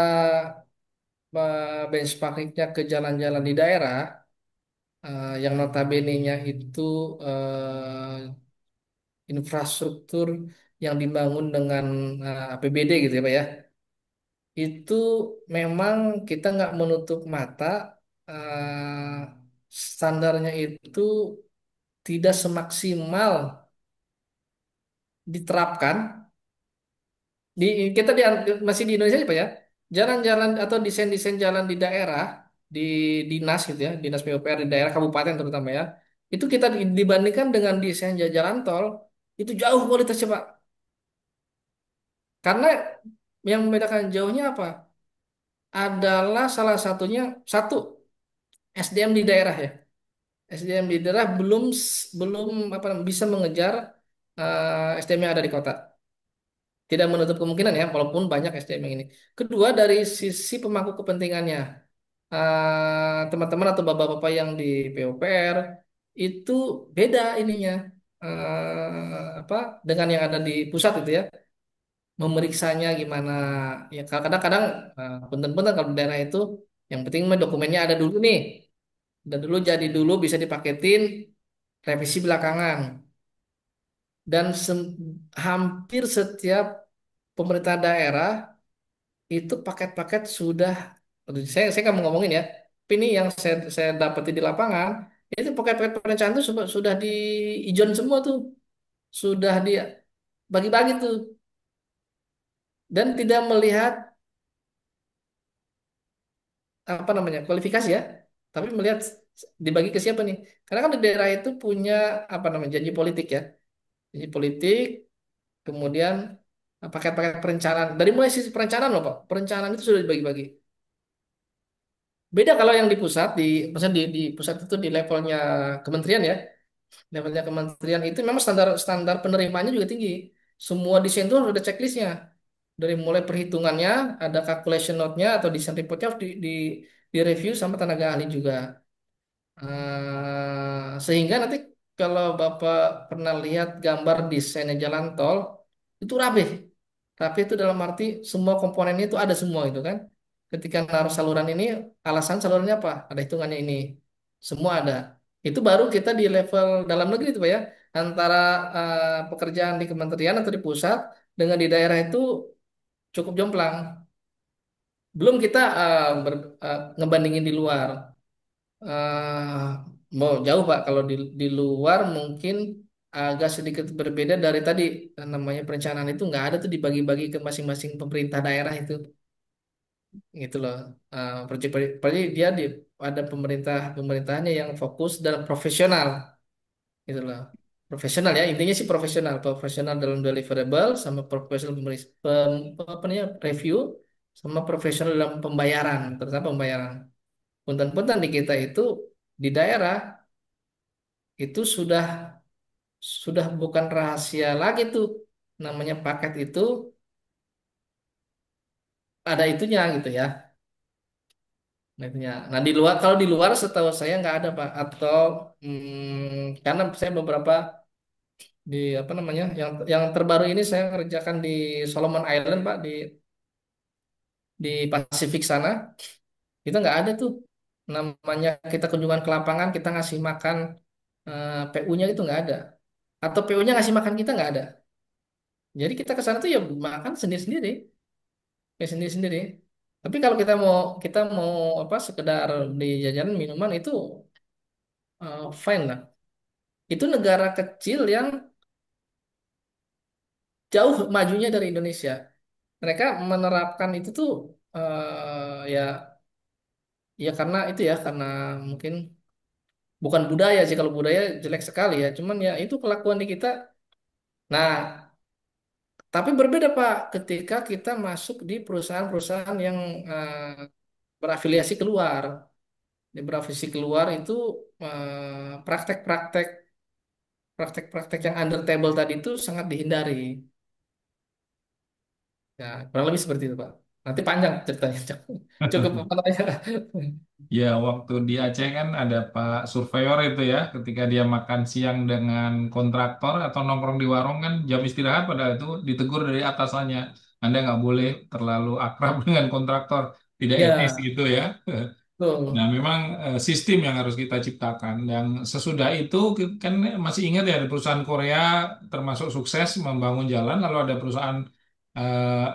benchmarkingnya ke jalan-jalan di daerah, yang notabene-nya itu infrastruktur yang dibangun dengan APBD gitu ya Pak ya, itu memang kita nggak menutup mata standarnya itu tidak semaksimal diterapkan di kita masih di Indonesia aja Pak ya. Jalan-jalan atau desain-desain jalan di daerah, di dinas gitu ya, dinas PUPR di daerah kabupaten terutama ya, itu kita dibandingkan dengan desain jalan tol itu jauh kualitasnya Pak. Karena yang membedakan jauhnya apa? Adalah salah satunya satu SDM di daerah ya. SDM di daerah belum apa bisa mengejar SDM yang ada di kota. Tidak menutup kemungkinan ya, walaupun banyak SDM yang ini. Kedua, dari sisi pemangku kepentingannya. teman-teman atau bapak-bapak yang di PUPR itu beda ininya, apa, dengan yang ada di pusat itu ya, memeriksanya gimana. Ya kadang-kadang punten-punten kalau di daerah itu yang penting mah dokumennya ada dulu nih, dan dulu jadi dulu bisa dipaketin, revisi belakangan. Dan hampir setiap pemerintah daerah itu paket-paket sudah, saya nggak mau ngomongin ya, tapi ini yang saya dapati di lapangan, itu paket-paket perencanaan itu sudah di ijon semua tuh, sudah dibagi-bagi tuh, dan tidak melihat apa namanya kualifikasi ya, tapi melihat dibagi ke siapa nih, karena kan di daerah itu punya apa namanya janji politik ya, janji politik, kemudian paket-paket perencanaan, dari mulai sisi perencanaan loh Pak, perencanaan itu sudah dibagi-bagi. Beda kalau yang di pusat, misalnya di pusat itu di levelnya kementerian ya, levelnya kementerian itu memang standar standar penerimaannya juga tinggi. Semua desain itu harus ada checklistnya. Dari mulai perhitungannya, ada calculation note-nya atau desain report-nya harus di review sama tenaga ahli juga. Sehingga nanti kalau Bapak pernah lihat gambar desainnya jalan tol, itu rapi. Rapi itu dalam arti semua komponennya itu ada semua itu kan. Ketika naruh saluran ini, alasan salurannya apa? Ada hitungannya ini. Semua ada. Itu baru kita di level dalam negeri itu Pak ya. Antara pekerjaan di kementerian atau di pusat dengan di daerah itu cukup jomplang. Belum kita ngebandingin di luar. eh Mau jauh Pak, kalau di luar mungkin agak sedikit berbeda dari tadi, namanya perencanaan itu nggak ada tuh dibagi-bagi ke masing-masing pemerintah daerah itu, gitu loh. Proyek dia ada pemerintahannya yang fokus dan profesional, gitu loh. Profesional ya, intinya sih profesional, profesional dalam deliverable, sama profesional apa namanya, review, sama profesional dalam pembayaran, terutama pembayaran. Punten-punten di kita itu di daerah itu sudah bukan rahasia lagi tuh, namanya paket itu ada itunya gitu ya, nah itunya. Nah di luar, kalau di luar setahu saya nggak ada Pak, atau karena saya beberapa di apa namanya yang terbaru ini saya kerjakan di Solomon Island Pak, di Pasifik sana, kita nggak ada tuh namanya kita kunjungan ke lapangan, kita ngasih makan PU-nya itu nggak ada, atau PU-nya ngasih makan kita nggak ada. Jadi kita ke sana tuh ya makan sendiri-sendiri, ya sendiri-sendiri. Tapi kalau kita mau apa, sekedar beli jajanan minuman itu fine lah. Itu negara kecil yang jauh majunya dari Indonesia. Mereka menerapkan itu tuh ya ya karena itu ya, karena mungkin bukan budaya sih, kalau budaya jelek sekali ya. Cuman ya itu kelakuan di kita. Nah, tapi berbeda Pak ketika kita masuk di perusahaan-perusahaan yang berafiliasi keluar. Di berafiliasi keluar itu praktek-praktek praktek-praktek yang under table tadi itu sangat dihindari. Ya, kurang lebih seperti itu, Pak. Nanti panjang ceritanya. Cukup apa namanya? Ya, waktu di Aceh kan ada Pak Surveyor itu ya, ketika dia makan siang dengan kontraktor atau nongkrong di warung kan jam istirahat pada itu ditegur dari atasannya, Anda nggak boleh terlalu akrab dengan kontraktor, tidak etis Ya, gitu ya. Nah, betul. memang sistem yang harus kita ciptakan. Yang sesudah itu kan masih ingat ya, ada perusahaan Korea termasuk sukses membangun jalan, lalu ada perusahaan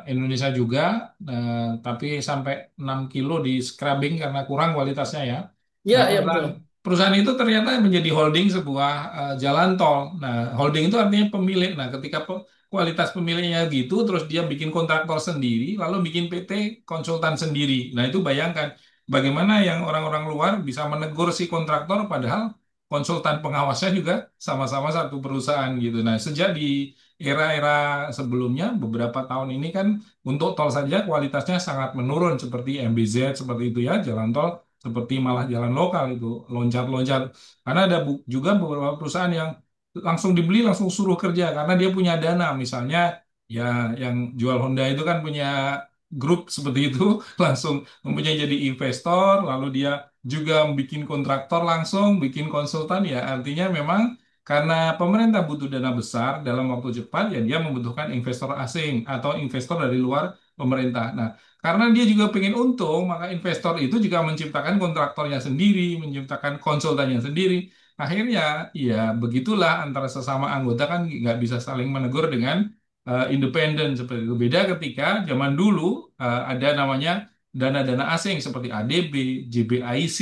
Indonesia juga, tapi sampai 6 kilo di scrubbing karena kurang kualitasnya ya. Nah, Ya, ya perusahaan betul. perusahaan itu ternyata menjadi holding sebuah jalan tol. Nah, holding itu artinya pemilik. Nah, ketika kualitas pemiliknya gitu, terus dia bikin kontraktor sendiri, lalu bikin PT konsultan sendiri. Nah, itu bayangkan bagaimana yang orang-orang luar bisa menegur si kontraktor padahal konsultan pengawasnya juga sama-sama satu perusahaan gitu. Nah, sejak di era-era sebelumnya beberapa tahun ini kan untuk tol saja kualitasnya sangat menurun seperti MBZ seperti itu ya, jalan tol seperti malah jalan lokal itu loncat-loncat. Karena ada juga beberapa perusahaan yang langsung dibeli langsung suruh kerja karena dia punya dana misalnya ya yang jual Honda itu kan punya grup seperti itu langsung mempunyai jadi investor, lalu dia juga bikin kontraktor langsung, bikin konsultan ya artinya memang karena pemerintah butuh dana besar dalam waktu cepat ya dia membutuhkan investor asing atau investor dari luar pemerintah. Nah, karena dia juga pengen untung, maka investor itu juga menciptakan kontraktornya sendiri, menciptakan konsultannya sendiri. Akhirnya, ya begitulah antara sesama anggota kan nggak bisa saling menegur dengan independen seperti itu. Beda ketika zaman dulu ada namanya dana-dana asing seperti ADB, JBIC,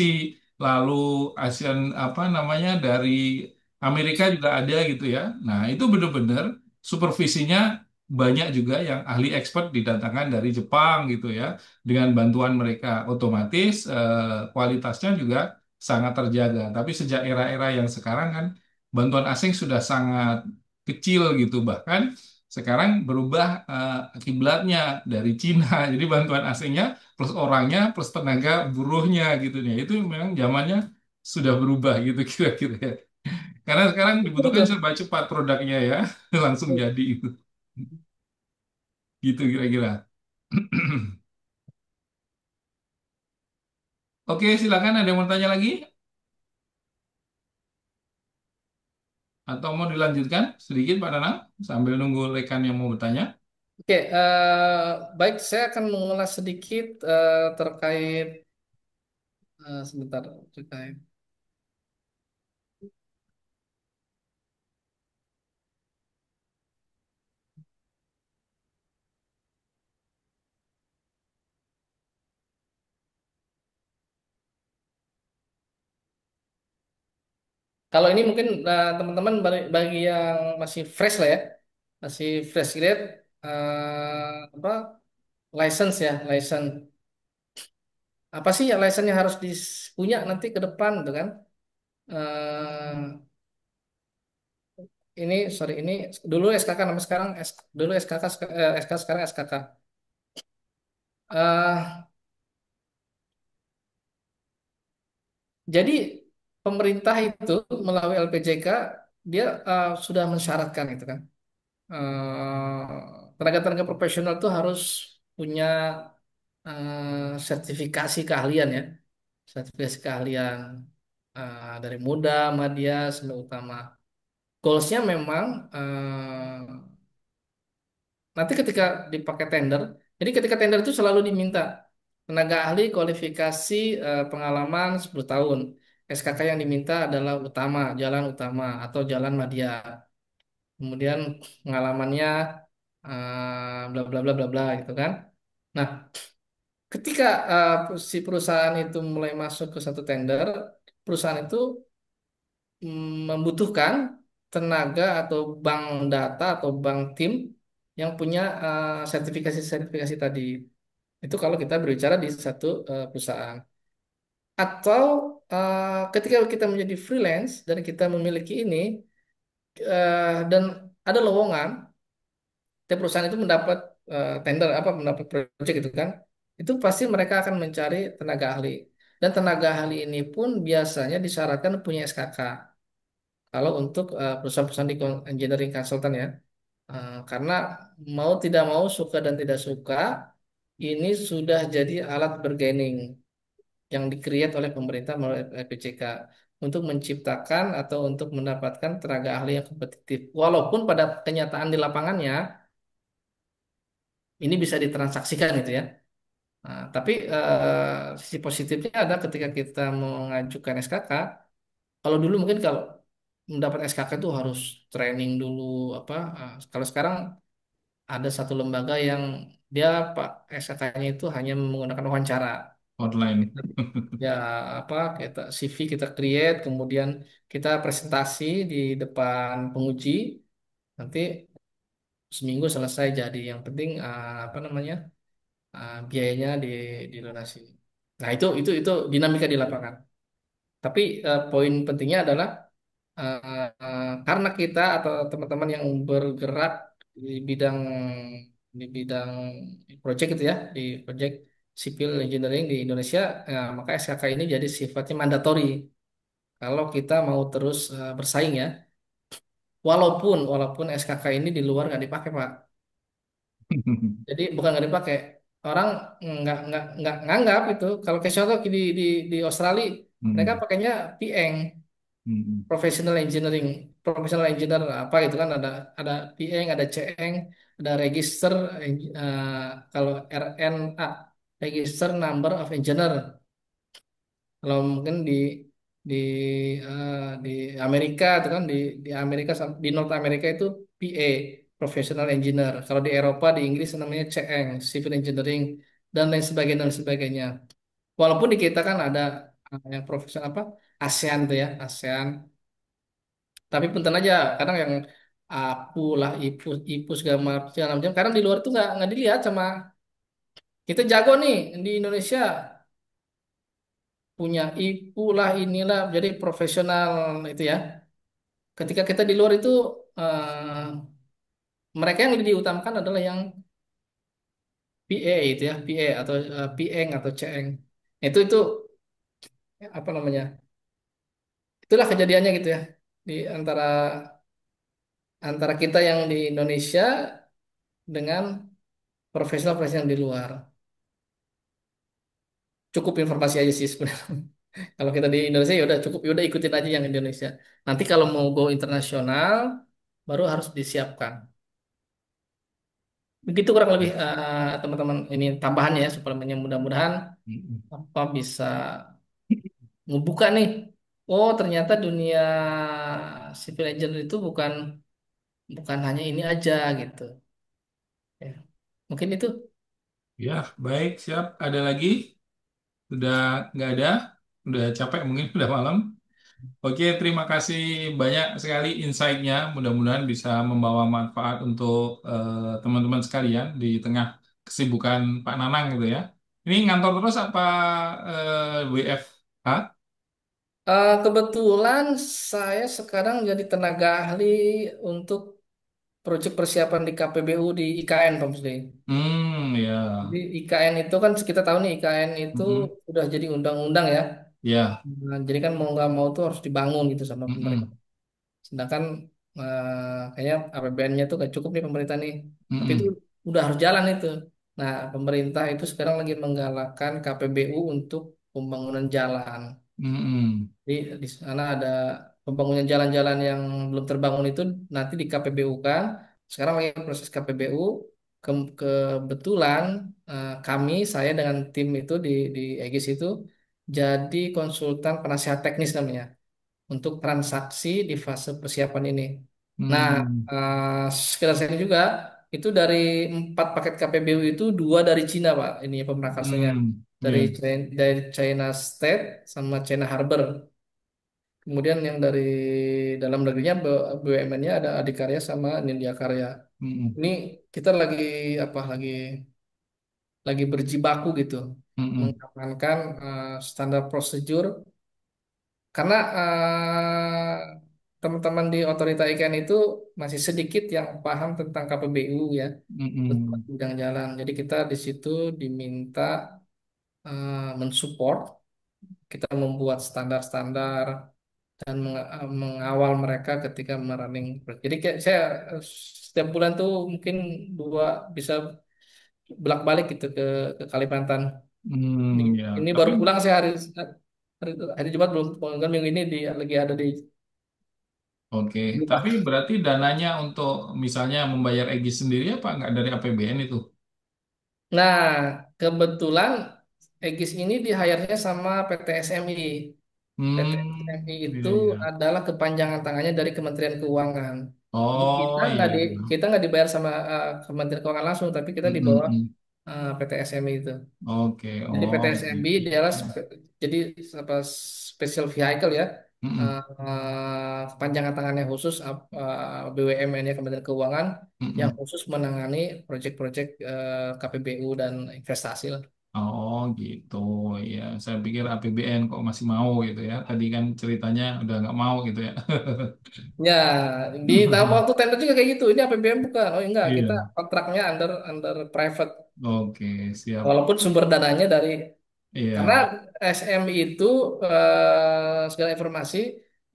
lalu ASEAN apa namanya dari Amerika juga ada gitu ya. Nah, itu benar-benar supervisinya banyak juga yang ahli expert didatangkan dari Jepang gitu ya. Dengan bantuan mereka otomatis kualitasnya juga sangat terjaga. Tapi sejak era-era yang sekarang kan bantuan asing sudah sangat kecil gitu. Bahkan sekarang berubah kiblatnya dari Cina. Jadi bantuan asingnya plus orangnya plus tenaga buruhnya gitu nih. Itu memang zamannya sudah berubah gitu kira-kira ya. Karena sekarang Betul, dibutuhkan betul. serba cepat produknya ya. Langsung jadi itu. Gitu kira-kira. Oke, silakan ada yang mau tanya lagi? Atau mau dilanjutkan sedikit Pak Danang sambil nunggu rekan yang mau bertanya? Oke, baik, saya akan mengulas sedikit terkait sebentar terkait. Kalau ini mungkin teman-teman bagi yang masih fresh lah ya, masih fresh grade, apa license ya, license. Apa sih ya license yang harus punya nanti ke depan gitu kan? Eh, ini sorry ini dulu SKK nama sekarang dulu SKK SK sekarang SKK. Eh, jadi pemerintah itu melalui LPJK dia sudah mensyaratkan itu kan. Tenaga-tenaga profesional itu harus punya sertifikasi keahlian ya, sertifikasi keahlian dari muda, madya, sampai utama. Goalsnya memang nanti ketika dipakai tender, jadi ketika tender itu selalu diminta tenaga ahli kualifikasi pengalaman 10 tahun. SKK yang diminta adalah utama, jalan utama atau jalan madya. Kemudian pengalamannya bla bla bla bla bla gitu kan. Nah, ketika si perusahaan itu mulai masuk ke satu tender, perusahaan itu membutuhkan tenaga atau bank data atau bank tim yang punya sertifikasi-sertifikasi tadi. Itu kalau kita berbicara di satu perusahaan. Atau ketika kita menjadi freelance dan kita memiliki ini dan ada lowongan, setiap perusahaan itu mendapat tender apa mendapat proyek itu kan, itu pasti mereka akan mencari tenaga ahli. Dan tenaga ahli ini pun biasanya disyaratkan punya SKK. Kalau untuk perusahaan-perusahaan di engineering consultant ya. Karena mau tidak mau suka dan tidak suka ini sudah jadi alat bargaining yang di-create oleh pemerintah melalui LPCK untuk menciptakan atau untuk mendapatkan tenaga ahli yang kompetitif. Walaupun pada kenyataan di lapangannya ini bisa ditransaksikan gitu ya. Nah, tapi sisi positifnya ada ketika kita mengajukan SKK. Kalau dulu mungkin kalau mendapat SKK itu harus training dulu apa. Kalau sekarang ada satu lembaga yang dia Pak SKK-nya itu hanya menggunakan wawancara. Hotline. Kita, ya apa kita CV kita create, kemudian kita presentasi di depan penguji, nanti seminggu selesai jadi. Yang penting apa namanya biayanya dilunasi. Nah itu dinamika di lapangan. Tapi poin pentingnya adalah karena kita atau teman-teman yang bergerak di bidang di bidang project itu ya, di project civil engineering di Indonesia, maka SKK ini jadi sifatnya mandatori kalau kita mau terus bersaing ya. Walaupun walaupun SKK ini di luar nggak dipakai Pak. Jadi bukan nggak dipakai. orang nggak nganggap itu. Kalau kayak contoh di Australia, mereka Hmm. pakainya PN, Hmm. professional engineering, professional engineer apa gitu kan, ada PN, ada CN, ada register, kalau RNA, register number of engineer. Kalau mungkin di eh, di Amerika itu kan, di Amerika, di North America itu PA, professional engineer. Kalau di Eropa, di Inggris namanya CEng, civil engineering, dan lain sebagainya, dan sebagainya. Walaupun di kita kan ada yang profesional apa, ASEAN tuh ya, ASEAN. Tapi punten aja, kadang yang APU lah, IPU segala macam. Karena di luar itu nggak dilihat sama kita, jago nih di Indonesia, punya IPU lah, inilah, jadi profesional itu ya. Ketika kita di luar itu, eh, mereka yang lebih diutamakan adalah yang PA itu ya, PA atau PN atau CN. Itu apa namanya? Itulah kejadiannya gitu ya, di antara antara kita yang di Indonesia dengan profesional-profesional di luar. Cukup informasi aja sih sebenarnya. Kalau kita di Indonesia ya udah cukup, ya udah ikutin aja yang Indonesia. Nanti kalau mau go internasional baru harus disiapkan. Begitu kurang lebih, teman-teman, ini tambahannya ya, supaya mudah-mudahan Hmm. apa bisa ngebuka nih. Oh, ternyata dunia civil engineer itu bukan bukan hanya ini aja gitu. Ya. Mungkin itu. Ya, baik, siap. Ada lagi? Udah nggak ada? Udah capek mungkin, udah malam. Oke, terima kasih banyak sekali insight-nya. Mudah-mudahan bisa membawa manfaat untuk teman-teman sekalian di tengah kesibukan Pak Nanang gitu ya. Ini ngantor terus apa WFH? Kebetulan saya sekarang jadi tenaga ahli untuk proyek persiapan di KPBU di IKN, Pak Musli. Jadi Ya. IKN itu kan kita tahu nih, IKN itu Mm-mm. udah jadi undang-undang ya. Ya. Nah, jadi kan mau nggak mau tuh harus dibangun gitu sama pemerintah. Mm-mm. Sedangkan kayaknya APBN-nya tuh gak cukup nih pemerintah nih. Tapi itu Mm-mm. udah harus jalan itu. Nah, pemerintah itu sekarang lagi menggalakkan KPBU untuk pembangunan jalan. Mm-mm. Jadi di sana ada pembangunan jalan-jalan yang belum terbangun itu nanti di KPBU kan. Sekarang lagi proses KPBU. Kebetulan kami, saya dengan tim itu di EGIS itu jadi konsultan penasehat teknis namanya untuk transaksi di fase persiapan ini. Nah, Mm-mm. sekedar saya juga, itu dari 4 paket KPBU itu 2 dari Cina, Pak. Ini pemberangkasannya Mm. dari Ya. China State sama China Harbor. Kemudian yang dari dalam negerinya, BUMN-nya ada Adikarya sama Nindya Karya. Mm-mm. Ini kita lagi apa? Lagi berjibaku gitu, Mm-mm. mengamankan standar prosedur, karena teman-teman di otorita IKN itu masih sedikit yang paham tentang KPBU ya, tentang Mm-mm. bidang jalan. Jadi kita di situ diminta mensupport, kita membuat standar-standar dan mengawal mereka ketika merunning. Jadi kayak saya setiap bulan tuh mungkin dua bisa bolak-balik gitu ke Kalimantan. Ya. Ini Tapi baru pulang saya hari, hari Jumat, belum kan, minggu ini lagi ada oke, di tapi berarti dananya untuk misalnya membayar Egy sendiri apa nggak dari APBN itu? Nah, kebetulan Egis ini di hire-nya sama PT SMI. PT Hmm, SMI itu iya, iya. adalah kepanjangan tangannya dari Kementerian Keuangan. Jadi kita Oh nggak iya. di kita nggak dibayar sama Kementerian Keuangan langsung, tapi kita di bawah Mm-mm. PT SMI itu. Oke, Jadi PT oh SMB gitu. dia jadi apa, special vehicle ya, Mm-mm. kepanjangan tangannya khusus, BUMN ya, Kementerian Keuangan, yang Mm-mm. khusus menangani proyek-proyek KPBU dan investasi lah. Oh gitu, ya. Saya pikir APBN kok masih mau gitu ya. Tadi kan ceritanya udah nggak mau gitu ya. Ya, di tahap waktu tender juga kayak gitu. Ini APBN bukan? Oh enggak, kita Iya. kontraknya under private. Oke, siap. Walaupun sumber dananya dari, karena Iya. SMI itu, segala informasi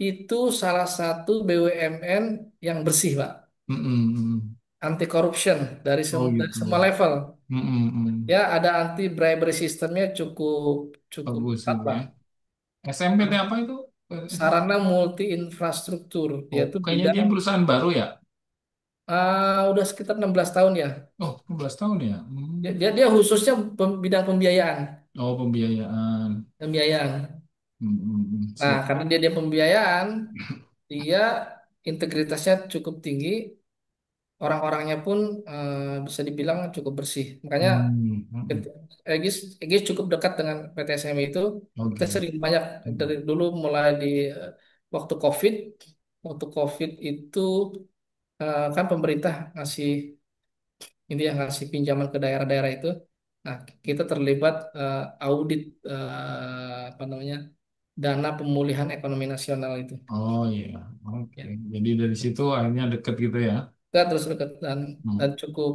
itu salah satu BUMN yang bersih, Pak. Mm-mm. anti corruption Oh dari gitu. semua level. Mm-mm. Ya, ada anti bribery sistemnya cukup cukup Bagus ketat itu lah. ya. SMPT apa itu? Itu. Sarana multi infrastruktur, Oh, yaitu kayaknya bidang dia perusahaan baru ya? udah sekitar 16 tahun ya. Oh, 16 tahun ya? Dia khususnya bidang pembiayaan, Oh, pembiayaan. pembiayaan. Nah, Siap. karena dia pembiayaan, dia integritasnya cukup tinggi, orang-orangnya pun bisa dibilang cukup bersih. Makanya Mm. Egis, Egis cukup dekat dengan PT SMI itu. Kita Oke. sering banyak dari Mm. dulu mulai di waktu COVID. Waktu COVID itu kan pemerintah ngasih ini yang ngasih pinjaman ke daerah-daerah itu. Nah, kita terlibat audit apa namanya dana pemulihan ekonomi nasional itu. Oh iya, oke. Ya. Jadi dari situ akhirnya deket gitu ya. Kita terus dekat dan Mm. cukup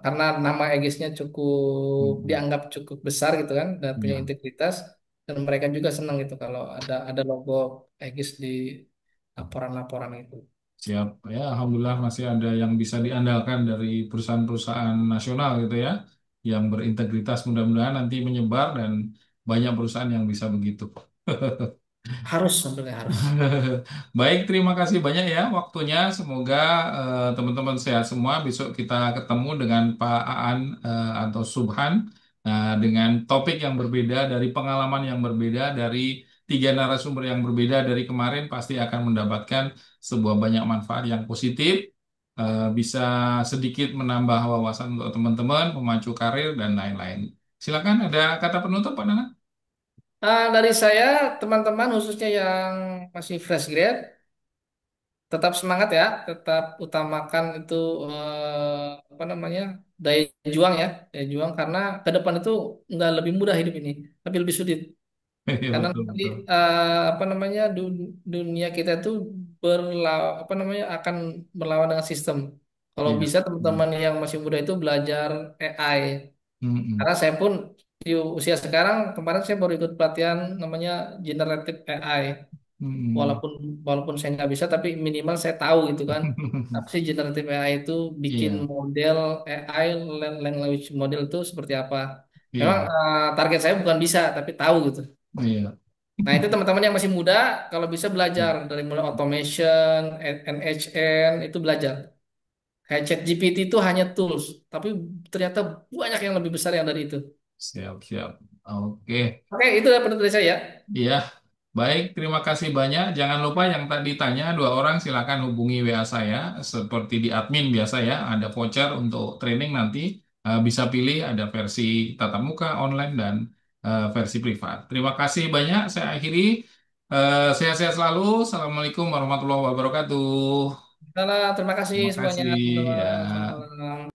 karena nama Egisnya cukup Mm. dianggap cukup besar gitu kan dan punya Ya, integritas dan mereka juga senang gitu kalau ada logo Egis di laporan-laporan itu. siap. Ya, alhamdulillah masih ada yang bisa diandalkan dari perusahaan-perusahaan nasional gitu ya, yang berintegritas mudah-mudahan nanti menyebar dan banyak perusahaan yang bisa begitu. Harus sebenarnya harus. Baik, terima kasih banyak ya waktunya. Semoga teman-teman sehat semua. Besok kita ketemu dengan Pak Aan atau Subhan dengan topik yang berbeda, dari pengalaman yang berbeda, dari tiga narasumber yang berbeda dari kemarin pasti akan mendapatkan sebuah banyak manfaat yang positif. Bisa sedikit menambah wawasan untuk teman-teman, memacu karir dan lain-lain. Silakan, ada kata penutup, Pak Nana? Dari saya, teman-teman khususnya yang masih fresh grade, tetap semangat ya, tetap utamakan itu apa namanya daya juang ya, daya juang karena ke depan itu nggak lebih mudah hidup ini, tapi lebih sulit. Iya, Karena betul, nanti betul. apa namanya dunia kita itu apa namanya akan berlawan dengan sistem. Kalau Iya. bisa Hmm. teman-teman yang masih muda itu belajar AI. Mm-mm. Karena saya pun di usia sekarang kemarin saya baru ikut pelatihan namanya generative AI. Mm-mm. Walaupun walaupun saya nggak bisa tapi minimal saya tahu gitu kan. Apa sih generative AI itu bikin Iya, model AI language model itu seperti apa. Memang iya, target saya bukan bisa tapi tahu gitu. iya. Nah, itu teman-teman yang masih muda, kalau bisa belajar dari mulai automation, NHN, itu belajar. Kayak ChatGPT itu hanya tools, tapi ternyata banyak yang lebih besar yang dari itu. Siap, siap. Oke, Oke, itu ya penutup dari saya. iya. Baik, terima kasih banyak. Jangan lupa yang tadi tanya dua orang silakan hubungi WA saya seperti di admin biasa ya. Ada voucher untuk training nanti. Bisa pilih ada versi tatap muka, online dan versi privat. Terima kasih banyak. Saya akhiri. Sehat-sehat selalu. Assalamualaikum warahmatullahi wabarakatuh. Salah, terima kasih Terima semuanya, kasih teman-teman. ya. Selamat malam.